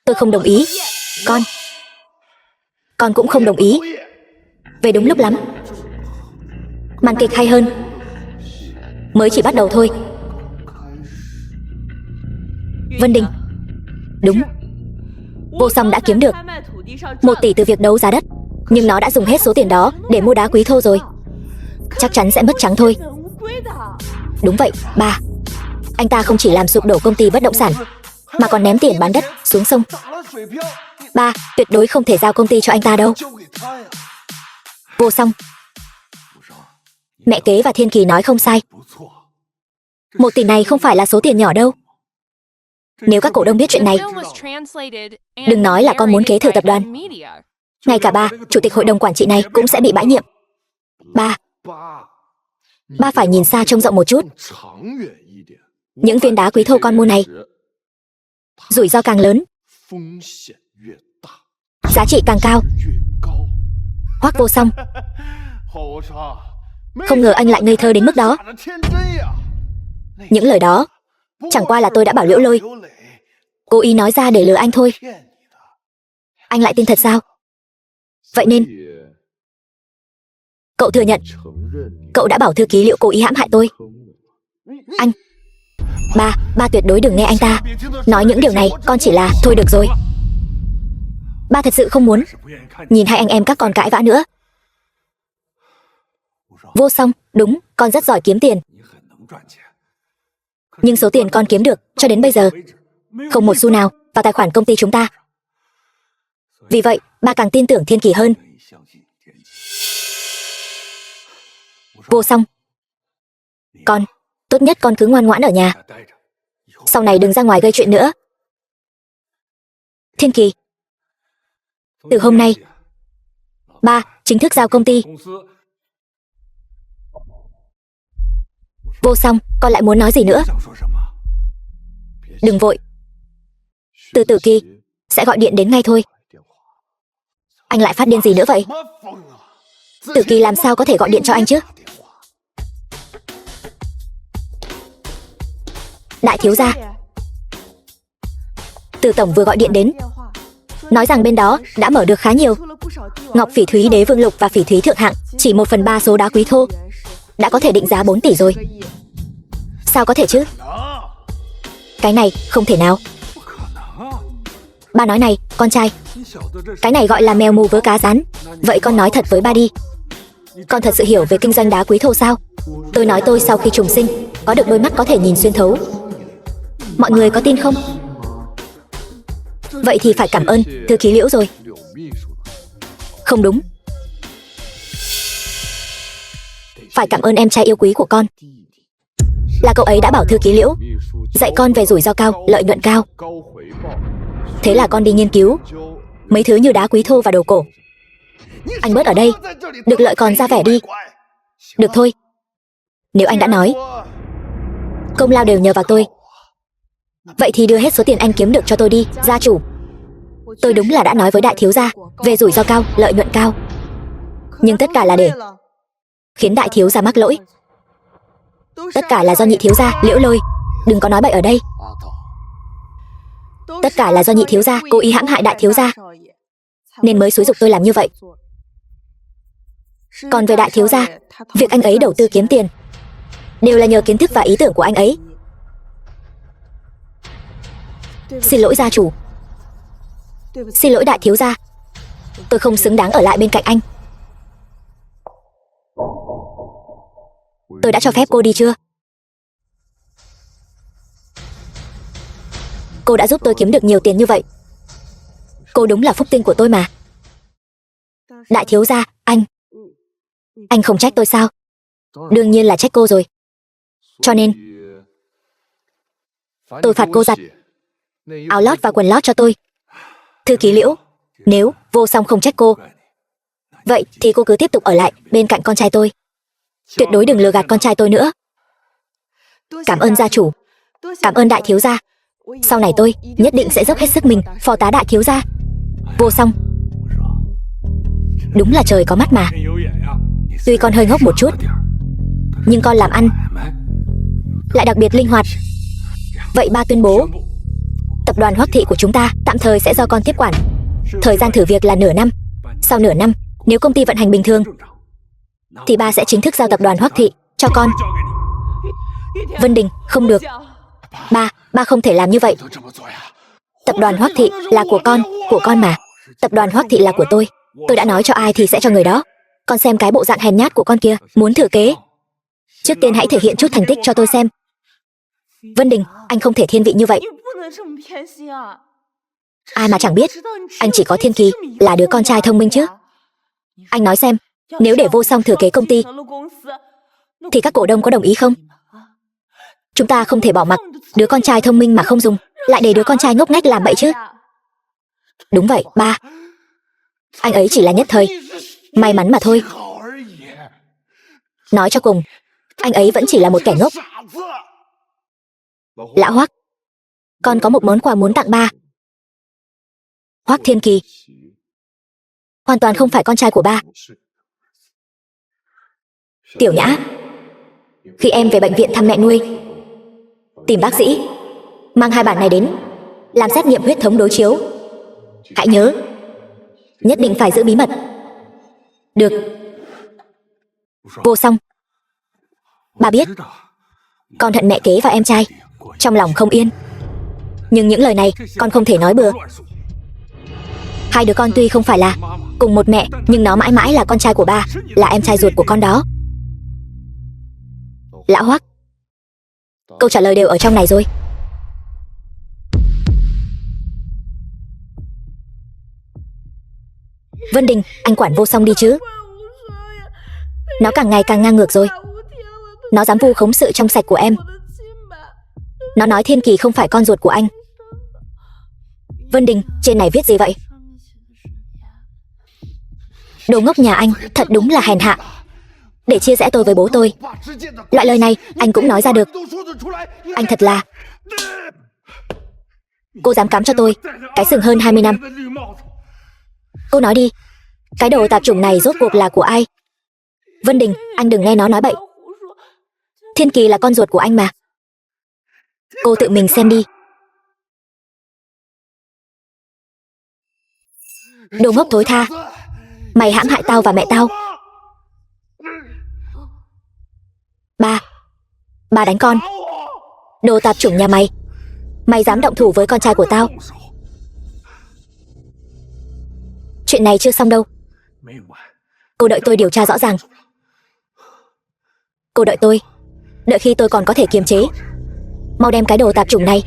Speaker 1: Tôi không đồng ý. Con cũng không đồng ý. Về đúng lúc lắm. Màn kịch hay hơn mới chỉ bắt đầu thôi. Vân Đình. Đúng. Vô Song đã kiếm được 1 tỷ từ việc đấu giá đất, nhưng nó đã dùng hết số tiền đó để mua đá quý thô rồi. Chắc chắn sẽ mất trắng thôi. Đúng vậy, ba. Anh ta không chỉ làm sụp đổ công ty bất động sản, mà còn ném tiền bán đất xuống sông. Ba, tuyệt đối không thể giao công ty cho anh ta đâu. Vô Song. Mẹ kế và Thiên Kỳ nói không sai. 1 tỷ này không phải là số tiền nhỏ đâu. Nếu các cổ đông biết chuyện này, đừng nói là con muốn kế thừa tập đoàn, ngay cả ba, chủ tịch hội đồng quản trị này cũng sẽ bị bãi nhiệm. Ba phải nhìn xa trông rộng một chút. Những viên đá quý thô con mua này, rủi ro càng lớn, giá trị càng cao. Hoắc Vô Song, không ngờ anh lại ngây thơ đến mức đó. Những lời đó chẳng qua là tôi đã bảo Liễu Lôi cố ý nói ra để lừa anh thôi. Anh lại tin thật sao? Vậy nên cậu thừa nhận cậu đã bảo thư ký Liễu cố ý hãm hại tôi. Anh. Ba tuyệt đối đừng nghe anh ta nói những điều này. Con chỉ là thôi được rồi. Ba thật sự không muốn nhìn hai anh em các con cãi vã nữa. Vô Song, đúng, con rất giỏi kiếm tiền. Nhưng số tiền con kiếm được cho đến bây giờ không một xu nào vào tài khoản công ty chúng ta. Vì vậy, ba càng tin tưởng Thiên Kỳ hơn. Vô Song, con, tốt nhất con cứ ngoan ngoãn ở nhà. Sau này đừng ra ngoài gây chuyện nữa. Thiên Kỳ, từ hôm nay, ba chính thức giao công ty. Vô Song, con lại muốn nói gì nữa? Đừng vội. Từ Tử Kỳ sẽ gọi điện đến ngay thôi. Anh lại phát điên gì nữa vậy? Tử Kỳ làm sao có thể gọi điện cho anh chứ? Đại thiếu gia, Từ tổng vừa gọi điện đến, nói rằng bên đó đã mở được khá nhiều ngọc phỉ thúy đế vương lục và phỉ thúy thượng hạng, chỉ 1/3 số đá quý thô đã có thể định giá 4 tỷ rồi. Sao có thể chứ? Cái này không thể nào. Ba nói này, con trai, cái này gọi là mèo mù vớ cá rán. Vậy con nói thật với ba đi, con thật sự hiểu về kinh doanh đá quý thô sao? Tôi nói tôi sau khi trùng sinh có được đôi mắt có thể nhìn xuyên thấu. Mọi người có tin không? Vậy thì phải cảm ơn thư ký Liễu rồi. Không đúng, phải cảm ơn em trai yêu quý của con. Là cậu ấy đã bảo thư ký Liễu dạy con về rủi ro cao, lợi nhuận cao. Thế là con đi nghiên cứu mấy thứ như đá quý thô và đồ cổ. Anh bớt ở đây, được lợi còn ra vẻ đi. Được thôi, nếu anh đã nói công lao đều nhờ vào tôi, vậy thì đưa hết số tiền anh kiếm được cho tôi đi, gia chủ. Tôi đúng là đã nói với đại thiếu gia về rủi ro cao, lợi nhuận cao, nhưng tất cả là để khiến đại thiếu gia mắc lỗi. Tất cả là do nhị thiếu gia Liễu Lôi, đừng có nói bậy ở đây. Tất cả là do nhị thiếu gia cố ý hãm hại đại thiếu gia, nên mới xúi giục tôi làm như vậy. Còn về đại thiếu gia, việc anh ấy đầu tư kiếm tiền đều là nhờ kiến thức và ý tưởng của anh ấy. Xin lỗi gia chủ. Xin lỗi đại thiếu gia, tôi không xứng đáng ở lại bên cạnh anh. Tôi đã cho phép cô đi chưa? Cô đã giúp tôi kiếm được nhiều tiền như vậy. Cô đúng là phúc tinh của tôi mà. Đại thiếu gia, anh không trách tôi sao? Đương nhiên là trách cô rồi. Cho nên tôi phạt cô giặt áo lót và quần lót cho tôi. Thư ký Liễu, nếu Vô Song không trách cô, vậy thì cô cứ tiếp tục ở lại bên cạnh con trai tôi. Tuyệt đối đừng lừa gạt con trai tôi nữa. Cảm ơn gia chủ. Cảm ơn đại thiếu gia. Sau này tôi nhất định sẽ dốc hết sức mình phò tá đại thiếu gia. Vô Song, đúng là trời có mắt mà. Tuy con hơi ngốc một chút, nhưng con làm ăn lại đặc biệt linh hoạt. Vậy ba tuyên bố tập đoàn Hoắc Thị của chúng ta tạm thời sẽ do con tiếp quản. Thời gian thử việc là nửa năm. Sau nửa năm, nếu công ty vận hành bình thường thì ba sẽ chính thức giao tập đoàn Hoắc Thị cho con. Vân Đình, không được. Ba không thể làm như vậy. Tập đoàn Hoắc Thị là của con mà. Tập đoàn Hoắc Thị là của tôi. Tôi đã nói cho ai thì sẽ cho người đó. Con xem cái bộ dạng hèn nhát của con kia, muốn thử kế. Trước tiên hãy thể hiện chút thành tích cho tôi xem. Vân Đình, anh không thể thiên vị như vậy. Ai mà chẳng biết, anh chỉ có Thiên Kỳ là đứa con trai thông minh chứ. Anh nói xem, nếu để Vô Song thừa kế công ty thì các cổ đông có đồng ý không? Chúng ta không thể bỏ mặc đứa con trai thông minh mà không dùng, lại để đứa con trai ngốc nghếch làm bậy chứ. Đúng vậy, ba. Anh ấy chỉ là nhất thời, may mắn mà thôi. Nói cho cùng, anh ấy vẫn chỉ là một kẻ ngốc. Lão Hoắc, con có một món quà muốn tặng ba. Hoắc Thiên Kỳ hoàn toàn không phải con trai của ba. Tiểu Nhã, khi em về bệnh viện thăm mẹ nuôi, tìm bác sĩ, mang hai bản này đến làm xét nghiệm huyết thống đối chiếu. Hãy nhớ, nhất định phải giữ bí mật. Được. Vô Song, ba biết con hận mẹ kế và em trai, trong lòng không yên. Nhưng những lời này con không thể nói bừa. Hai đứa con tuy không phải là cùng một mẹ, nhưng nó mãi mãi là con trai của ba, là em trai ruột của con đó. Lão Hoắc, câu trả lời đều ở trong này rồi. Vân Đình, anh quản Vô Song đi chứ. Nó càng ngày càng ngang ngược rồi. Nó dám vu khống sự trong sạch của em. Nó nói Thiên Kỳ không phải con ruột của anh. Vân Đình, trên này viết gì vậy? Đồ ngốc nhà anh thật đúng là hèn hạ, để chia rẽ tôi với bố tôi. Loại lời này anh cũng nói ra được. Anh thật là... Cô dám cắm cho tôi cái sừng hơn 20 năm. Cô nói đi, cái đồ tạp chủng này rốt cuộc là của ai? Vân Đình, anh đừng nghe nó nói bậy. Thiên Kỳ là con ruột của anh mà. Cô tự mình xem đi. Đồ ngốc thối tha, mày hãm hại tao và mẹ tao. Ba đánh con. Đồ tạp chủng nhà mày. Mày dám động thủ với con trai của tao. Chuyện này chưa xong đâu. Cô đợi tôi điều tra rõ ràng. Cô đợi tôi. Đợi khi tôi còn có thể kiềm chế. Mau đem cái đồ tạp chủng này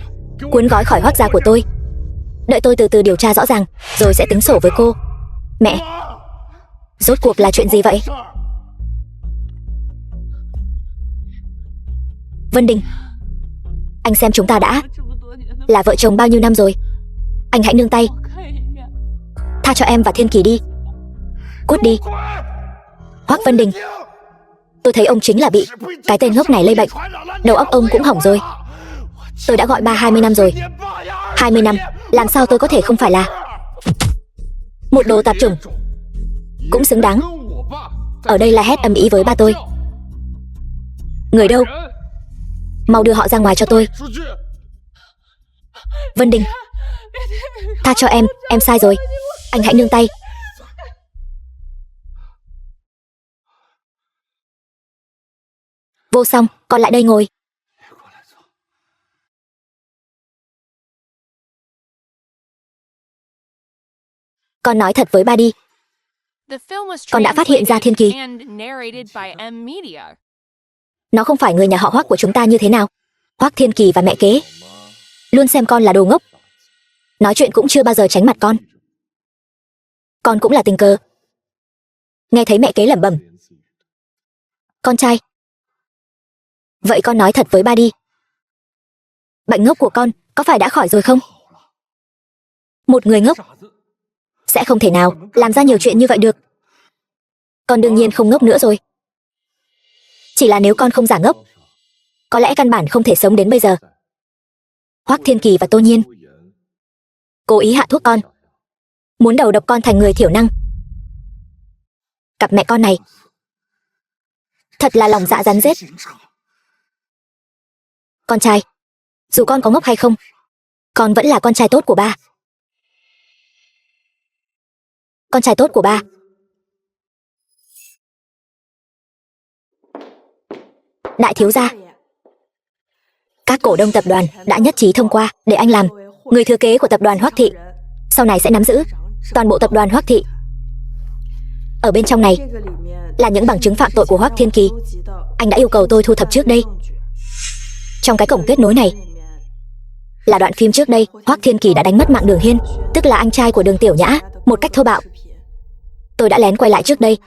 Speaker 1: cuốn gói khỏi Hoắc gia của tôi. Đợi tôi từ từ điều tra rõ ràng, rồi sẽ tính sổ với cô. Mẹ, rốt cuộc là chuyện gì vậy? Vân Đình, anh xem chúng ta đã là vợ chồng bao nhiêu năm rồi. Anh hãy nương tay, tha cho em và Thiên Kỳ đi. Cút đi. Hoắc Vân Đình, tôi thấy ông chính là bị cái tên ngốc này lây bệnh. Đầu óc ông cũng hỏng rồi. Tôi đã gọi ba 20 năm rồi. 20 năm, làm sao tôi có thể không phải là một đồ tạp chủng. Cũng xứng đáng ở đây là hét ầm ĩ với ba tôi. Người đâu? Mau đưa họ ra ngoài cho tôi. Vân Đình, tha cho em sai rồi. Anh hãy nương tay. Vô Song, con lại đây ngồi. Con nói thật với ba đi. Con đã phát hiện ra Thiên Kỳ. Nó không phải người nhà họ Hoắc của chúng ta như thế nào. Hoắc Thiên Kỳ và mẹ kế luôn xem con là đồ ngốc. Nói chuyện cũng chưa bao giờ tránh mặt con. Con cũng là tình cờ nghe thấy mẹ kế lẩm bẩm. Con trai Vậy con nói thật với ba đi. Bệnh ngốc của con có phải đã khỏi rồi không? Một người ngốc sẽ không thể nào làm ra nhiều chuyện như vậy được. Con đương nhiên không ngốc nữa rồi. Chỉ là nếu con không giả ngốc, có lẽ căn bản không thể sống đến bây giờ. Hoắc Thiên Kỳ và Tô Nhiên cố ý hạ thuốc con, muốn đầu độc con thành người thiểu năng. Cặp mẹ con này thật là lòng dạ rắn rết. Con trai, dù con có ngốc hay không, con vẫn là con trai tốt của ba. Con trai tốt của ba. Đại thiếu gia, các cổ đông tập đoàn đã nhất trí thông qua để anh làm người thừa kế của tập đoàn Hoắc Thị, sau này sẽ nắm giữ toàn bộ tập đoàn Hoắc Thị. Ở bên trong này là những bằng chứng phạm tội của Hoắc Thiên Kỳ, anh đã yêu cầu tôi thu thập trước đây. Trong cái cổng kết nối này là đoạn phim trước đây Hoắc Thiên Kỳ đã đánh mất mạng Đường Hiên, tức là anh trai của Đường Tiểu Nhã, một cách thô bạo. Tôi đã lén quay lại trước đây.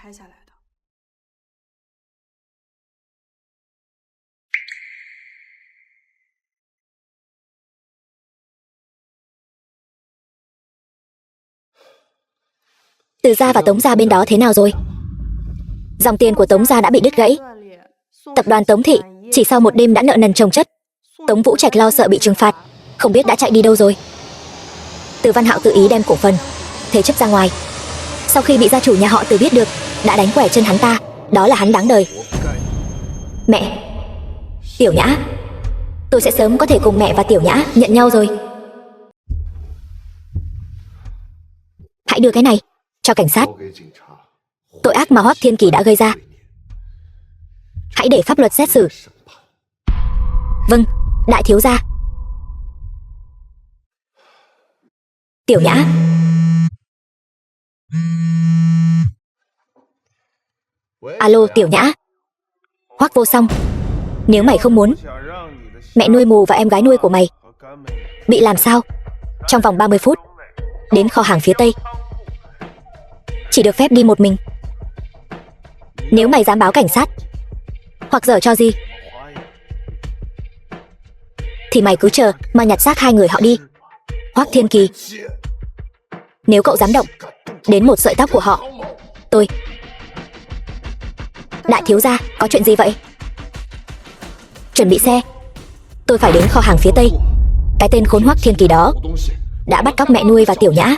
Speaker 1: Từ gia và Tống gia bên đó thế nào rồi? Dòng tiền của Tống gia đã bị đứt gãy. Tập đoàn Tống Thị chỉ sau một đêm đã nợ nần chồng chất. Tống Vũ Trạch lo sợ bị trừng phạt, không biết đã chạy đi đâu rồi. Từ Văn Hạo tự ý đem cổ phần thế chấp ra ngoài. Sau khi bị gia chủ nhà họ Từ biết được, đã đánh quẻ chân hắn ta. Đó là hắn đáng đời. Mẹ, Tiểu Nhã, tôi sẽ sớm có thể cùng mẹ và Tiểu Nhã nhận nhau rồi. Hãy đưa cái này cho cảnh sát. Tội ác mà Hoắc Thiên Kỳ đã gây ra, hãy để pháp luật xét xử. Vâng, đại thiếu gia. Tiểu Nhã. Alo Tiểu Nhã. Hoắc Vô Song, nếu mày không muốn mẹ nuôi mù và em gái nuôi của mày bị làm sao, trong vòng 30 phút đến kho hàng phía Tây. Chỉ được phép đi một mình. Nếu mày dám báo cảnh sát hoặc giở cho gì thì mày cứ chờ mà nhặt xác hai người họ đi. Hoắc Thiên Kỳ, nếu cậu dám động đến một sợi tóc của họ, tôi... Đại thiếu gia, có chuyện gì vậy? Chuẩn bị xe, tôi phải đến kho hàng phía Tây. Cái tên khốn Hoắc Thiên Kỳ đó đã bắt cóc mẹ nuôi và Tiểu Nhã.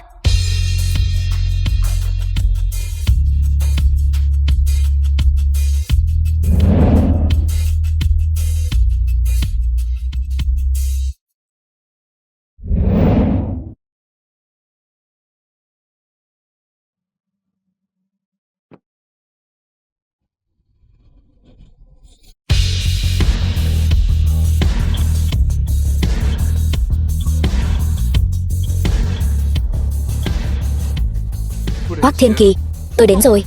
Speaker 1: Hoắc Thiên Kỳ, tôi đến rồi.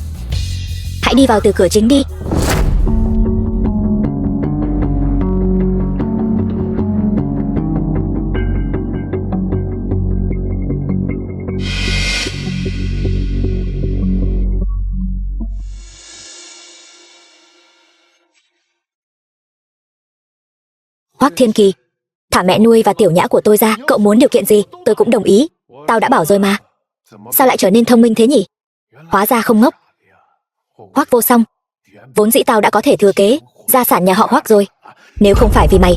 Speaker 1: Hãy đi vào từ cửa chính đi. Hoắc Thiên Kỳ, thả mẹ nuôi và Tiểu Nhã của tôi ra. Cậu muốn điều kiện gì tôi cũng đồng ý. Tao đã bảo rồi mà. Sao lại trở nên thông minh thế nhỉ? Hóa ra không ngốc. Hoắc Vô Song, vốn dĩ tao đã có thể thừa kế gia sản nhà họ Hoắc rồi. Nếu không phải vì mày,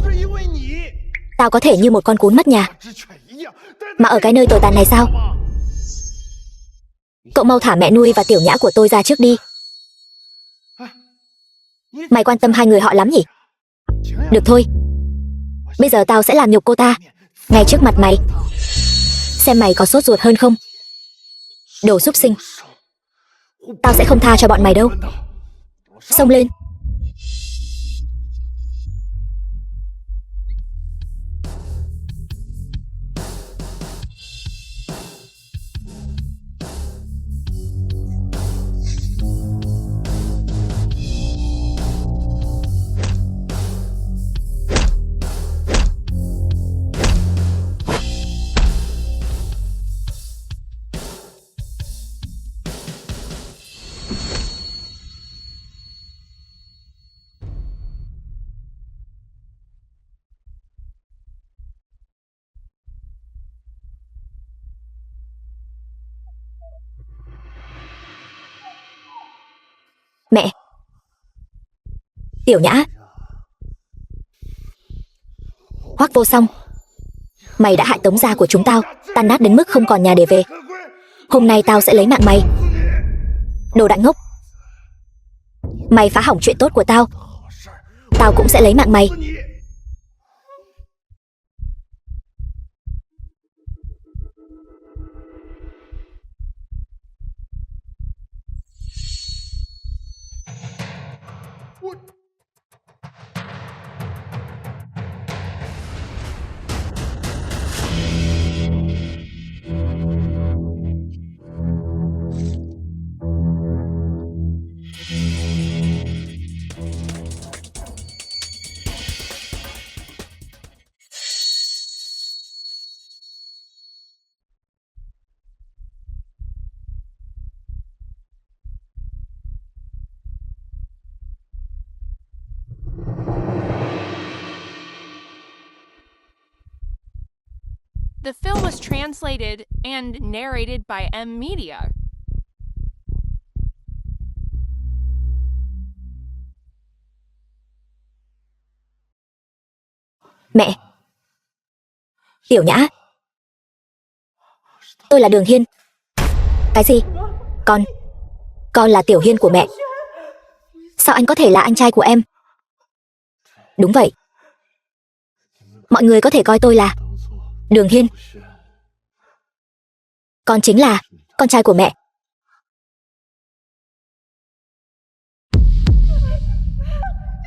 Speaker 1: tao có thể như một con cún mất nhà. Mà ở cái nơi tồi tàn này sao? Cậu mau thả mẹ nuôi và Tiểu Nhã của tôi ra trước đi. Mày quan tâm hai người họ lắm nhỉ? Được thôi, bây giờ tao sẽ làm nhục cô ta ngay trước mặt mày. Xem mày có sốt ruột hơn không? Đồ súc sinh, tao sẽ không tha cho bọn mày đâu. Xông lên. Mẹ. Tiểu Nhã. Hoắc Vô Song, mày đã hại Tống gia của chúng tao, tan nát đến mức không còn nhà để về. Hôm nay tao sẽ lấy mạng mày. Đồ đại ngốc. Mày phá hỏng chuyện tốt của tao, tao cũng sẽ lấy mạng mày.
Speaker 2: The film was translated and narrated by M Media.
Speaker 1: Mẹ. Tiểu Nhã. Tôi là Đường Hiên. Cái gì? Con là Tiểu Hiên của mẹ. Sao anh có thể là anh trai của em? Đúng vậy. Mọi người có thể coi tôi là Đường Hiên. Con chính là con trai của mẹ.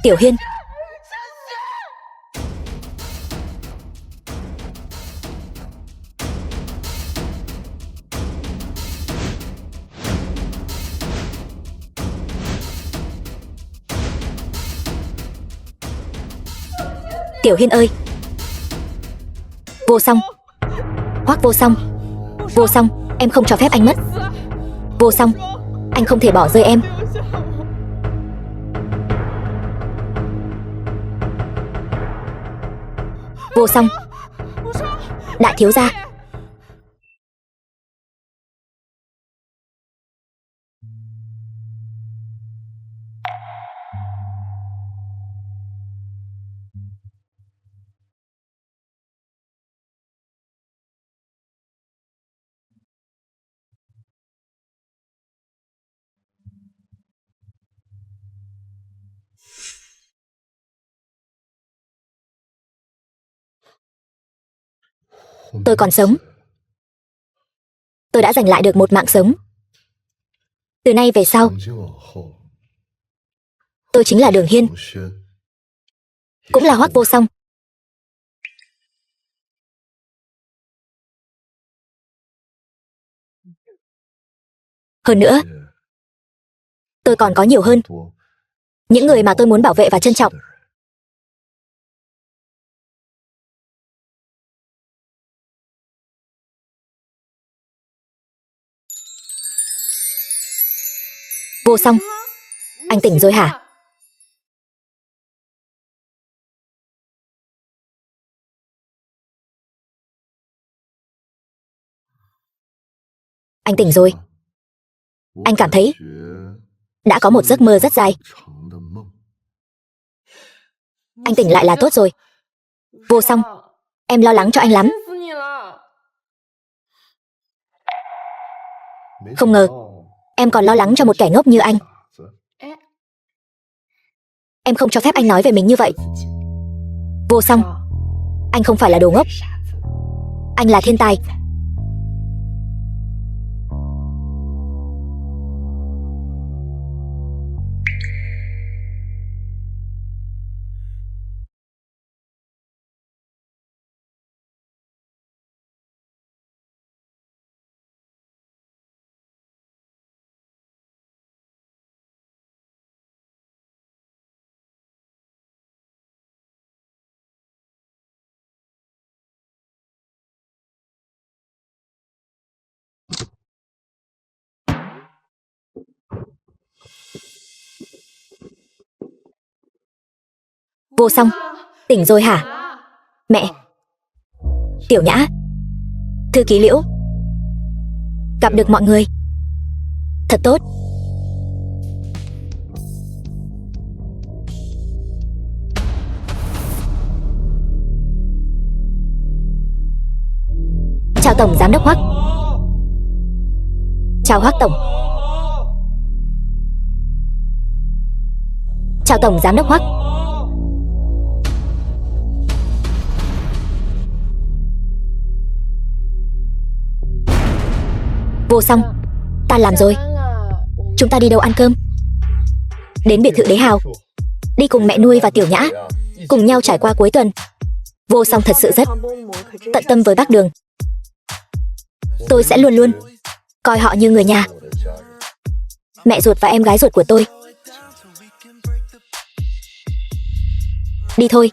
Speaker 1: Tiểu Hiên. Tiểu Hiên ơi. Vô Song. Hoắc Vô Song. Vô Song, em không cho phép anh mất. Vô Song, anh không thể bỏ rơi em. Vô Song. Đại thiếu gia. Tôi còn sống. Tôi đã giành lại được một mạng sống. Từ nay về sau, tôi chính là Đường Hiên, cũng là Hoắc Vô Song. Hơn nữa, tôi còn có nhiều hơn những người mà tôi muốn bảo vệ và trân trọng. Vô Song, anh tỉnh rồi hả? Anh tỉnh rồi. Anh cảm thấy đã có một giấc mơ rất dài. Anh tỉnh lại là tốt rồi. Vô Song, em lo lắng cho anh lắm. Không ngờ em còn lo lắng cho một kẻ ngốc như anh. Em không cho phép anh nói về mình như vậy. Vô Song, anh không phải là đồ ngốc. Anh là thiên tài. Vô Song, tỉnh rồi hả? Mẹ. Tiểu Nhã. Thư ký Liễu. Gặp được mọi người thật tốt. Chào Tổng Giám đốc Hoắc. Chào Hoắc Tổng. Chào Tổng Giám đốc Hoắc. Vô Song, ta làm rồi. Chúng ta đi đâu ăn cơm? Đến biệt thự Đế Hào. Đi cùng mẹ nuôi và Tiểu Nhã, cùng nhau trải qua cuối tuần. Vô Song thật sự rất tận tâm với bác Đường. Tôi sẽ luôn luôn coi họ như người nhà. Mẹ ruột và em gái ruột của tôi. Đi thôi.